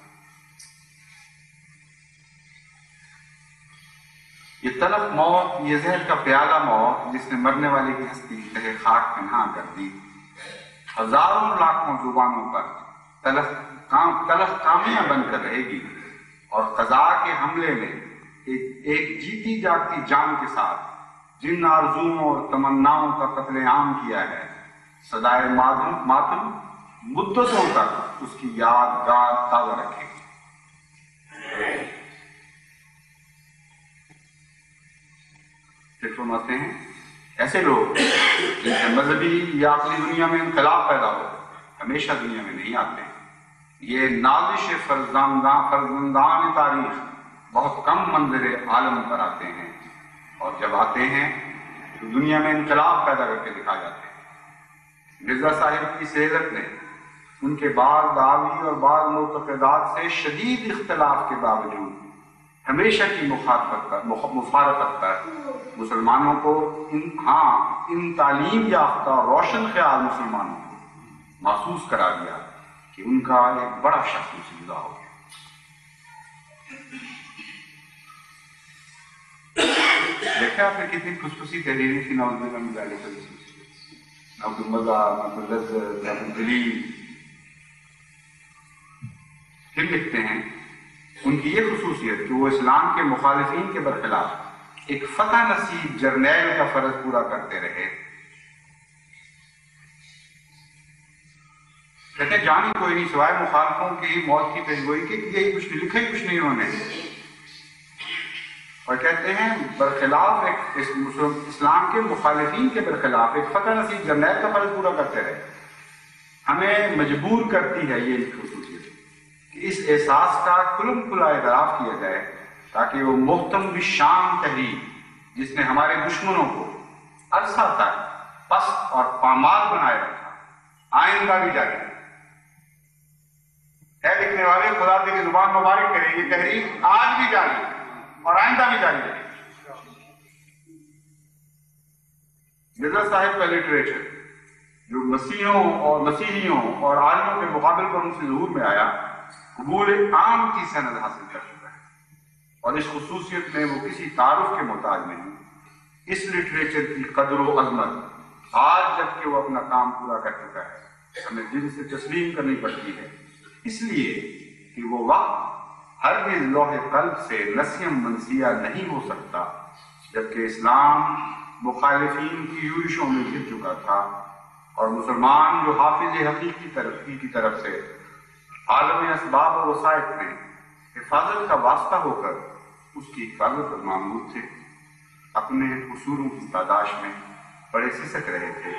یہ تلخ موت، یہ زہر کا پیالہ موت جس نے مرنے والے کی ہستی تہ خاک پنہاں کر دی، ہزاروں لاکھوں زبانوں پر تلخ کامیاں بن کر رہے گی، اور قضا کے حملے میں ایک جیتی جاگتی جان کے ساتھ جن آرزوؤں اور تمناؤں کا قتل عام کیا ہے، صدائے ماتم مدتوں تک اس کی یادگار تازہ رکھے گی۔ پھر فرماتے ہیں ایسے لوگ جن سے مذہبی یا عقلی دنیا میں انقلاب پیدا ہو، ہمیشہ دنیا میں نہیں آتے۔ یہ نازش فرزندان تاریخ بہت کم منظر عالم پر آتے ہیں، اور جب آتے ہیں تو دنیا میں انقلاب پیدا کر کے دکھا جاتے ہیں۔ مرزا صاحب کی سیرت نے ان کے بعض دعوی اور بعض معتقدات سے شدید اختلاف کے باوجود ہمیشہ کی مفارقت پر مسلمانوں کو ان تعلیم یافتہ روشن خیال مسلمانوں کو محسوس کرا دیا کہ ان کا ایک بڑا شخص ان سے جدا ہو گیا۔ دیکھا آپ نے کتنی خصوصی تحریریں تھی نعوذ باللہ من ذالک، عبد المزہ، عبد اللذت، عبد الجلیل۔ پھر لکھتے ہیں ان کی یہ خصوصیت کہ وہ اسلام کے مخالفین کے برخلاف ایک فتح نصیب جرنیل کا فرض پورا کرتے رہے۔ کہتے ہیں جانی کوئی نہیں سوائے مخالفوں کی موت کی پیشگوئی کے، کہ یہی کچھ نہیں لکھا، ہی کچھ نہیں انہوں نے۔ اور کہتے ہیں برخلاف اسلام کے مخالفین کے برخلاف ایک فتح نصیب جرنیل کا فرض پورا کرتے رہے۔ ہمیں مجبور کرتی ہے یہ خصوصیت کہ اس احساس کا کھلم کھلا اعتراف کیا جائے تاکہ وہ محتم بالشان تحریر جس نے ہمارے دشمنوں کو عرصہ تک پست اور پامال بنائے رکھا، آئندہ بھی جاری ہے۔ لکھنے والے خدا تیری زبان مبارک کرے، یہ تحریر آج بھی جاری ہے اور آئندہ بھی جاری رہے۔ مرزا صاحب کا لٹریچر جو مسیحیوں اور عالموں کے مقابل پر ان سے ظہور میں آیا، قبول عام کی سند حاصل کر چکا ہے، اور اس خصوصیت میں وہ کسی تعارف کے محتاج نہیں۔ اس لٹریچر کی قدر و عظمت آج جبکہ وہ اپنا کام پورا کر چکا ہے ہمیں دل سے تسلیم کرنی پڑتی ہے، اس لیے کہ وہ وقت ہرگز لوح قلب سے نسیم منسیہ نہیں ہو سکتا جبکہ اسلام مخالفین کی یورشوں میں گر چکا تھا اور مسلمان جو حافظ حقیقی ترقی کی طرف سے عالم اسباب و وسائط میں حفاظت کا واسطہ ہو کر اس کی حفاظت پر معمور تھے، اپنے قصوروں کی پاداش میں بڑے سسک رہے تھے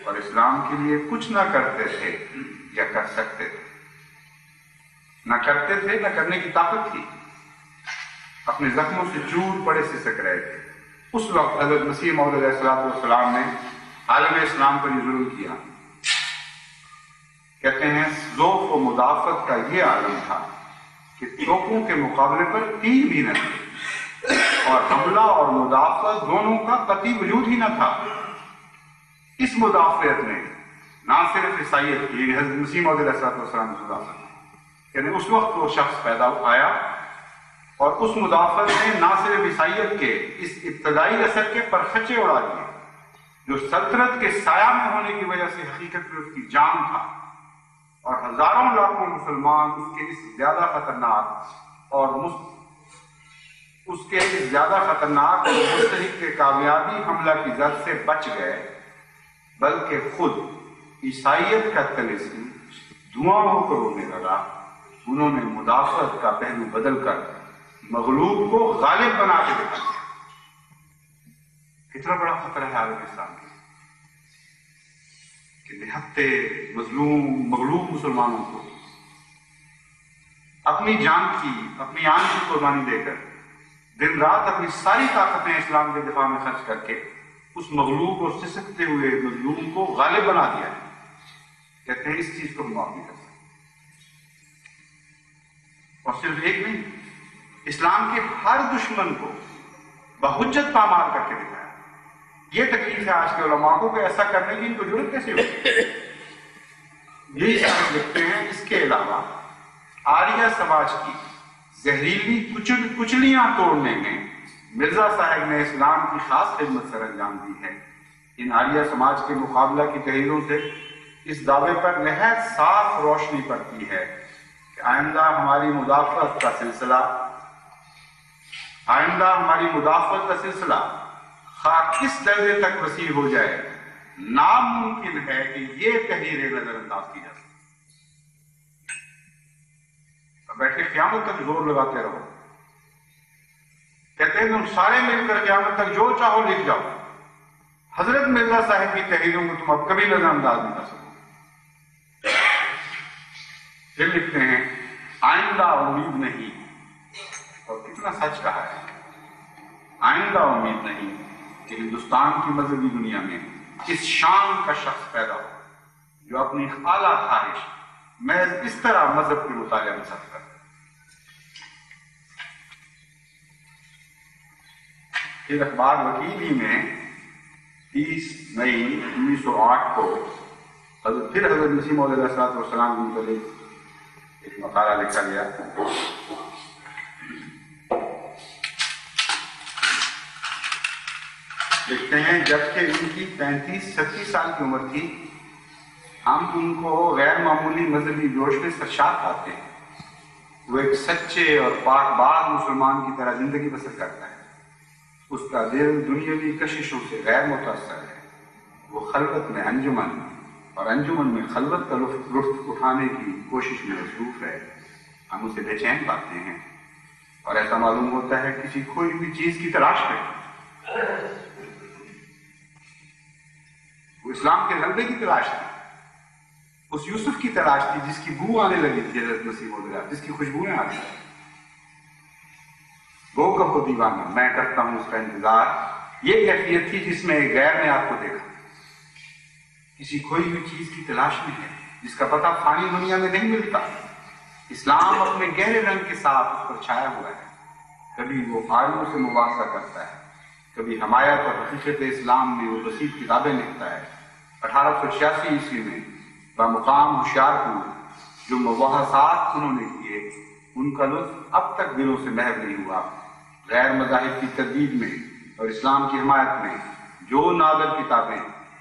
اور اسلام کے لیے کچھ نہ کرتے تھے یا کر سکتے تھے، نہ کرتے تھے نہ کرنے کی طاقت تھی، اپنے زخموں سے چور پڑے سسک رہے تھے۔ اس وقت حضرت مسیح موعود علیہ السلام نے عالم اسلام پر یہ ظلم کیا۔ کہتے ہیں ذوق و مدافعت کا یہ عالم تھا کہ توپوں کے مقابلے پر تیر بھی نہ تھے اور حملہ اور مدافعت دونوں کا قطعی وجود ہی نہ تھا۔ اس مدافعت نے نہ صرف عیسائیت کی، حضرت مسیح موعود علیہ السلام کی مدافعت، یعنی اس وقت وہ شخص پیدا آیا اور اس مدافعت نے نہ صرف عیسائیت کے اس ابتدائی اثر کے پرخچے اڑا دیے جو سلطنت کے سایہ میں ہونے کی وجہ سے حقیقت میں اس کی جان تھا، اور ہزاروں لاکھوں مسلمان اس کے اس زیادہ خطرناک اور مستحق کے کامیابی حملہ کی زد سے بچ گئے، بلکہ خود عیسائیت کا طلسم دھواں ہو کر اڑنے لگا۔ انہوں نے مدافعت کا پہلو بدل کر مغلوب کو غالب بنا کے دکھا دیا۔ کتنا بڑا خطرہ ہے عالم اسلام کے کہ نہتے مغلوب مسلمانوں کو اپنی جان کی، اپنی آن کی قربانی دے کر دن رات اپنی ساری طاقتیں اسلام کے دفاع میں خرچ کر کے اس مغلوب اور سسکتے ہوئے مظلوم کو غالب بنا دیا ہے۔ کہتے ہیں اس چیز کو ہم معاف نہیں کر سکتے۔ اور صرف ایک نہیں، اسلام کے ہر دشمن کو بحجت پامال کر کے دکھایا۔ یہ تکلیف ہے آج کے علماء کو کہ ایسا کرنے کی ان کو ضرورت کیسے ہوتی ہے۔ یہی ساتھ لکھتے ہیں اس کے علاوہ آریہ سماج کی زہریلی کچلیاں توڑنے میں مرزا صاحب نے اسلام کی خاص خدمت سر انجام دی ہے۔ ان آریہ سماج کے مقابلہ کی تحریروں سے اس دعوے پر نہایت صاف روشنی پڑتی ہے کہ آئندہ ہماری مدافعت کا سلسلہ خواہ کس درجے تک وسیع ہو جائے، ناممکن ہے کہ یہ تحریریں نظر انداز کی جا سکیں۔ بیٹھے قیامت تک زور لگاتے رہو۔ کہتے ہیں تم سارے مل کر قیامت تک جو چاہو لکھ جاؤ، حضرت مرزا صاحب کی تحریروں کو تم اب کبھی نظر انداز نہیں کر سکو۔ پھر لکھتے ہیں آئندہ امید نہیں، اور کتنا سچ کہا ہے، آئندہ امید نہیں کہ ہندوستان کی مذہبی دنیا میں اس شان کا شخص پیدا ہو جو اپنی اعلیٰ خواہش محض اس طرح مذہب کے مطالعہ میں صرف کرے۔ پھر اخبار وکیل ہی میں 30 مئی 1908 کو حضرت مسیح موعود علیہ السلام کے متعلق ایک مقالہ لکھا گیا۔ لکھتے ہیں جبکہ ان کی 35-36 سال کی عمر تھی، ہم ان کو غیر معمولی مذہبی جوش میں سرشار پاتے ہیں۔ وہ ایک سچے اور پاک باز مسلمان کی طرح زندگی بسر کرتا ہے۔ اس کا دل دنیاوی کششوں سے غیر متاثر ہے۔ وہ خلوت میں انجمن اور انجمن میں خلوت کا لطف اٹھانے کی کوشش میں مصروف ہے۔ ہم اسے بے چین پاتے ہیں اور ایسا معلوم ہوتا ہے کسی کھوئی ہوئی چیز کی تلاش میں۔ وہ اسلام کے غلبے کی تلاش تھی، اس یوسف کی تلاش تھی جس کی بو آنے لگی تھی حضرت مسیح موعود، جس کی خوشبوئیں آ رہی تھیں۔ گو کہو دیوانہ میں کرتا ہوں اس کا انتظار، یہ کیفیت تھی جس میں غیر نے آپ کو دیکھا۔ کسی کھوئی ہوئی چیز کی تلاش میں ہے جس کا پتہ فانی دنیا میں نہیں ملتا۔ اسلام اپنے گہرے رنگ کے ساتھ اس پر چھایا ہوا ہے۔ کبھی وہ فارغوں سے مواخذہ کرتا ہے، کبھی حمایت اور حقیقت اسلام میں وہ بسیط کتابیں لکھتا ہے۔ 1886 عیسوی میں بمقام ہوشیارپور جو مباحثات انہوں نے کیے، ان کا لطف اب تک دلوں سے محو نہیں ہوا۔ غیر مذاہب کی تردید میں اور اسلام کی حمایت میں جو نادر کتابیں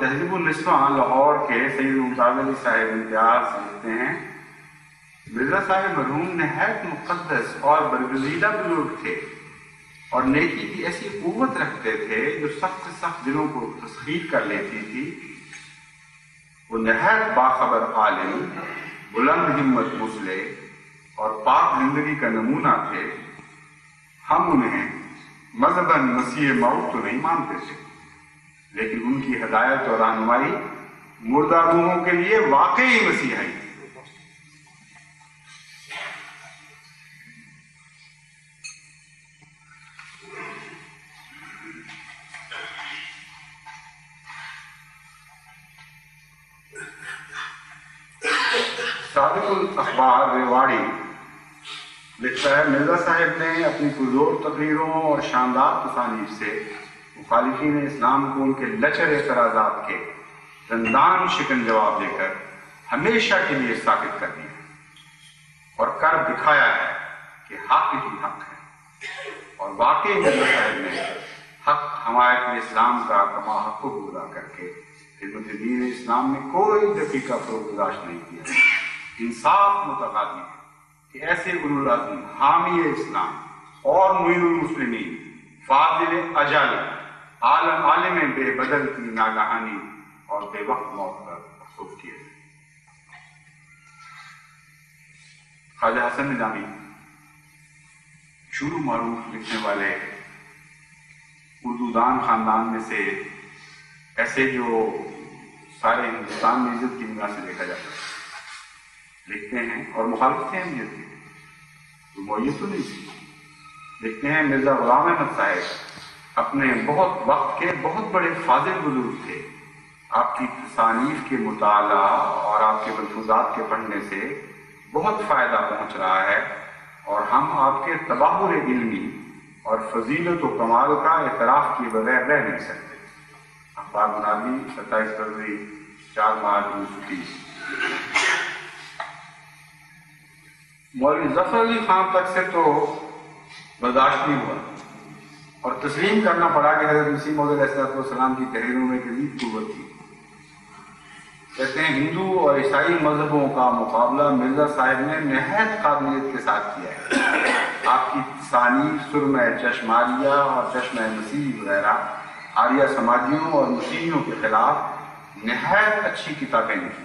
تہذیب النسواں لاہور کے سید ممتاز علی صاحب امتیاز سمجھتے ہیں مرزا صاحب مرحوم نہایت مقدس اور برگزیدہ بزرگ تھے اور نیکی کی ایسی قوت رکھتے تھے جو سخت سے سخت دلوں کو تسخیر کر لیتی تھی۔ وہ نہایت باخبر عالم، بلند ہمت مصلح اور پاک زندگی کا نمونہ تھے۔ ہم انہیں مذہباً مسیح موعود تو نہیں مانتے تھے، لیکن ان کی ہدایت اور رہنمائی مردہ روحوں کے لیے واقعی مسیحائی تھی۔ صادق الاخبار ریواڑی لکھتا ہے مرزا صاحب نے اپنی پرزور تقریروں اور شاندار تصانیف سے مخالفین اسلام کو ان کے لچر اعتراضات کے دندان شکن جواب دے کر ہمیشہ کے لیے ثابت کر دیا اور کر دکھایا ہے کہ حق ہی حق ہے، اور واقعی مرزا صاحب نے حق حمایت اسلام کا کما حق پورا کر کے خدمت دین اسلام میں کوئی دقیقہ فروگزاشت نہیں کیا۔ انصاف متقاضی ہے کہ ایسے اولو العزم حامی اسلام اور معین المسلمین فاضل اجل عالم بے بدل کی ناگہانی اور بے وقت موت پر افسوس کیے۔ خواجہ حسن نظامی شروع معروف لکھنے والے اردو دان خاندان میں سے ایسے جو سارے ہندوستان میں عزت کی نگاہ سے دیکھا جاتا ہے، لکھتے ہیں اور مخالفتیں ہیں عزت کی، تو معیت تو نہیں تھی۔ لکھتے ہیں مرزا غلام احمد صاحب اپنے بہت وقت کے بہت بڑے فاضل بزرگ تھے۔ آپ کی تصانیف کے مطالعہ اور آپ کے ملفوظات کے پڑھنے سے بہت فائدہ پہنچ رہا ہے، اور ہم آپ کے تباہر علمی اور فضیلت و کمال کا اعتراف کیے بغیر رہ نہیں سکتے۔ اخبار منادی 27 فروری 4 مارچ 1930۔ مولوی ظفر علی خان تک سے تو برداشت نہیں ہوا اور تسلیم کرنا پڑا کہ حضرت مسیح موعود علیہ السلام کی تحریروں میں شدید قوت تھی۔ کہتے ہیں ہندو اور عیسائی مذہبوں کا مقابلہ مرزا صاحب نے نہایت قابلیت کے ساتھ کیا ہے۔ آپ کی تصانیف سرمہ چشماریہ اور چشمہ مسیح وغیرہ آریہ سماجیوں اور مسیحیوں کے خلاف نہایت اچھی کتابیں لکھی۔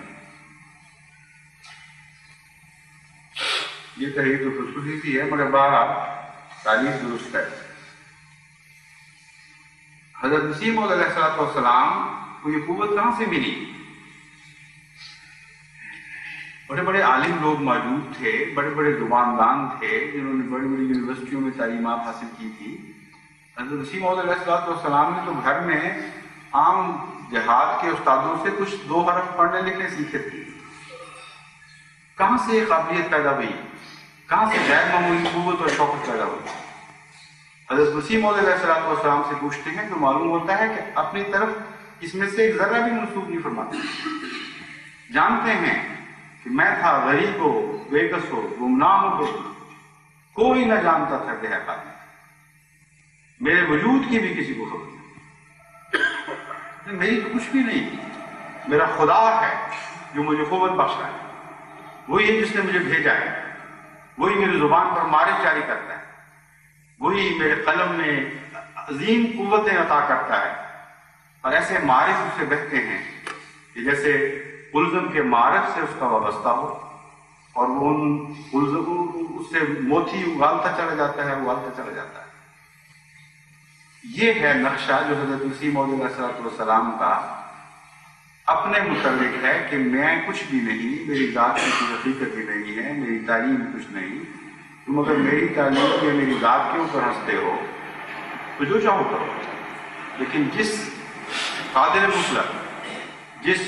یہ تحریر تو خصوصی سی ہے مگر بہرحال تاریخ درست ہے۔ حضرت مسیح موعود علیہ السلام کو یہ قوت کہاں سے ملی؟ بڑے بڑے عالم لوگ موجود تھے، بڑے بڑے زباندان تھے جنہوں نے بڑی بڑی یونیورسٹیوں میں تعلیمات حاصل کی تھی۔ حضرت مسیح موعود علیہ السلام نے تو گھر میں عام جہاد کے استادوں سے کچھ 2 حرف پڑھنے لکھنے سیکھے تھے۔ کہاں سے یہ قابلیت پیدا ہوئی؟ کہاں سے غیر معمولی قوت اور شوقت پیدا ہوئی؟ حضرت مسیح موعود علیہ السلام سے پوچھتے ہیں تو معلوم ہوتا ہے کہ اپنی طرف اس میں سے ایک ذرہ بھی منسوخ نہیں فرماتے۔ جانتے ہیں کہ میں تھا غریب ہو، بے کس ہو، گمنام ہو، کوئی نہ جانتا تھا کہ حقیقت میرے وجود کی بھی کسی کو خبر نہیں۔ میری تو کچھ بھی نہیں، میرا خدا ہے جو مجھے قوت بخشا ہے، وہی ہے جس نے مجھے بھیجا ہے، وہی میری زبان پر معرف جاری کرتا ہے، وہی میرے قلم میں عظیم قوتیں عطا کرتا ہے، اور ایسے معرف اسے بہتے ہیں کہ جیسے الزم کے معرف سے اس کا وابستہ ہو، اور وہ اس سے موتی اگالتا چلا جاتا ہے۔ یہ ہے نقشہ جو حضرت مسیح موعود علیہ السلام کا اپنے متعلق ہے کہ میں کچھ بھی نہیں، میری ذات کی کوئی حقیقت بھی نہیں ہے، میری تعلیم کچھ نہیں، تم اگر میری تعلیم یا میری ذات کے اوپر ہنستے ہو تو جو چاہو کرو، لیکن جس قادر مطلق، جس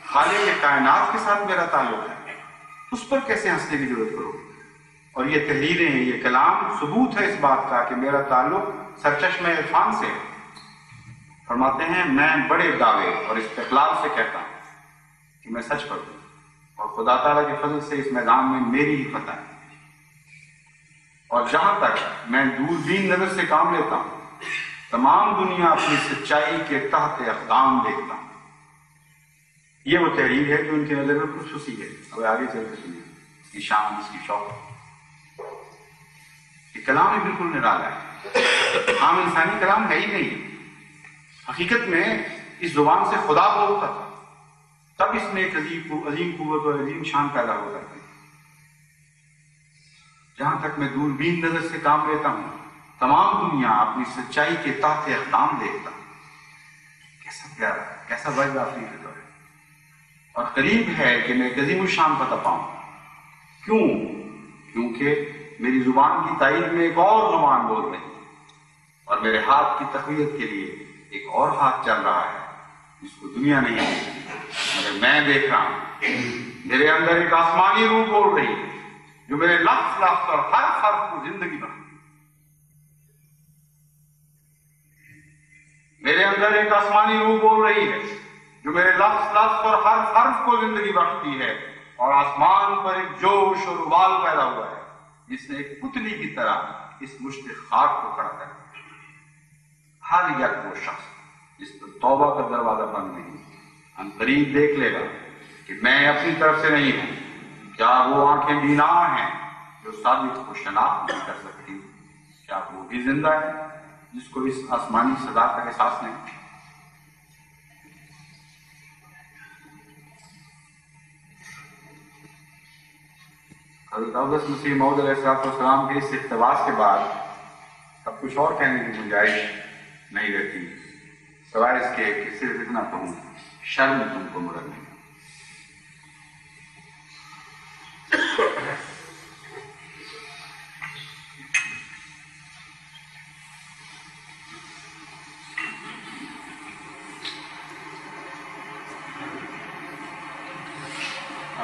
خالق کائنات کے ساتھ میرا تعلق ہے اس پر کیسے ہنسنے کی ضرورت کرو؟ اور یہ تحریریں، یہ کلام ثبوت ہے اس بات کا کہ میرا تعلق سرچشمہ عرفان سے ہے۔ فرماتے ہیں میں بڑے دعوے اور استقلال سے کہتا ہوں کہ میں سچ پر ہوں، اور خدا تعالیٰ کے فضل سے اس میدان میں میری ہی فتح ہے، اور جہاں تک میں دوربین نظر سے کام لیتا ہوں تمام دنیا اپنی سچائی کے تحت اقدام دیکھتا ہوں۔ یہ وہ تحریر ہے جو ان کی نظر میں خصوصی ہے. اب آگے چل کے سنیے اس کی شان، اس کی شوق. یہ کلام ہی بالکل نرالا ہے، عام انسانی کلام ہے ہی نہیں. حقیقت میں اس زبان سے خدا بولتا تھا، تب اس میں ایک عظیم قوت اور عظیم شان پیدا ہو کرتی. جہاں تک میں دوربین نظر سے کام لیتا ہوں، تمام دنیا اپنی سچائی کے تحت اقدام دیکھتا ہوں. کیسا پیارا، کیسا وجد آفریت ہے. اور قریب ہے کہ میں ایک عظیم الشان فتح پاؤں. کیوں؟ کیونکہ میری زبان کی تائید میں ایک اور زبان بول رہی ہے، اور میرے ہاتھ کی تقویت کے لیے ایک اور ہاتھ چل رہا ہے جس کو دنیا نہیں دیکھتی مگر میں دیکھ رہا ہوں. میرے اندر ایک آسمانی روح بول رہی ہے جو میرے لفظ لفظ اور ہر حرف کو زندگی بخشتی. میرے اندر ایک آسمانی روح بول رہی ہے جو میرے لفظ لفظ اور ہر حرف کو زندگی بخشتی ہے، اور آسمان پر ایک جوش اور ابال پیدا ہوا ہے جس نے ایک پتلی کی طرح اس مشت خاک کو کھڑا کر دیا. ہر یک وہ شخص جس پر توبہ کا دروازہ بند نہیں، ہم قریب دیکھ لے گا کہ میں اپنی طرف سے نہیں ہوں. کیا وہ آنکھیں بینا ہیں جو صادق کو شناخت نہیں کر سکتی؟ کیا وہ بھی زندہ ہے جس کو اس آسمانی صدا کا احساس نہیں؟ حضرت اقدس مسیح موعود علیہ السلام کے اس اقتباس کے بعد اب کچھ اور کہنے کی گنجائش نہیں رہتی سوائے اس کے کہ صرف اتنا کہوں، شرم تم کو مرد نہیں.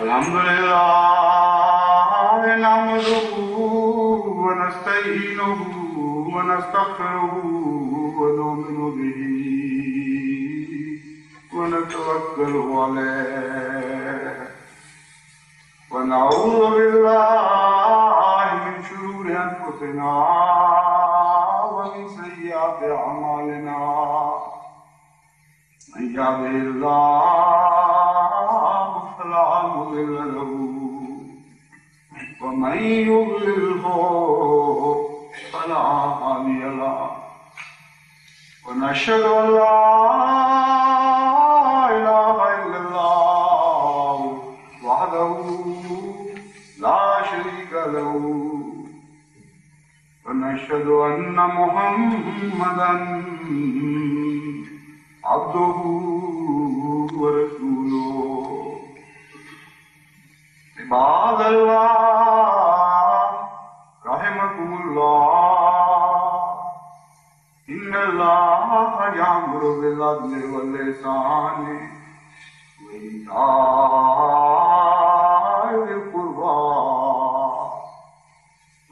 الحمدللہ نحمده ونستعینه ونستغفره ونؤمن به ونتوکل علیہ ونعوذ باللہ من شرور انفسنا ومن سیئات اعمالنا. من یهده اللہ فلا مضل له ومن يضلله فلا هادي له. ونشهد ان لا اله الا الله وحده لا شريك له ونشهد ان محمدا عبده ورسوله. عباد اللہ رحمكم اللہ ان اللہ یأمر بالعدل والإحسان وإيتاء ذي القربى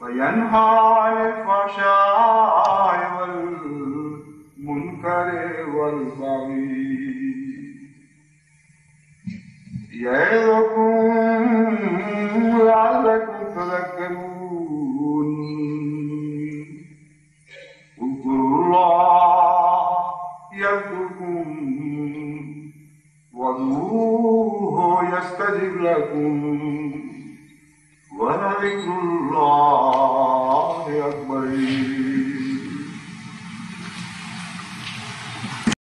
وينهى عن الفحشاء والمنكر والبغي يعظكم لعلكم تذكرون. اذكروا الله يذكركم وادعوه يستجب لكم ولذكر الله أكبر.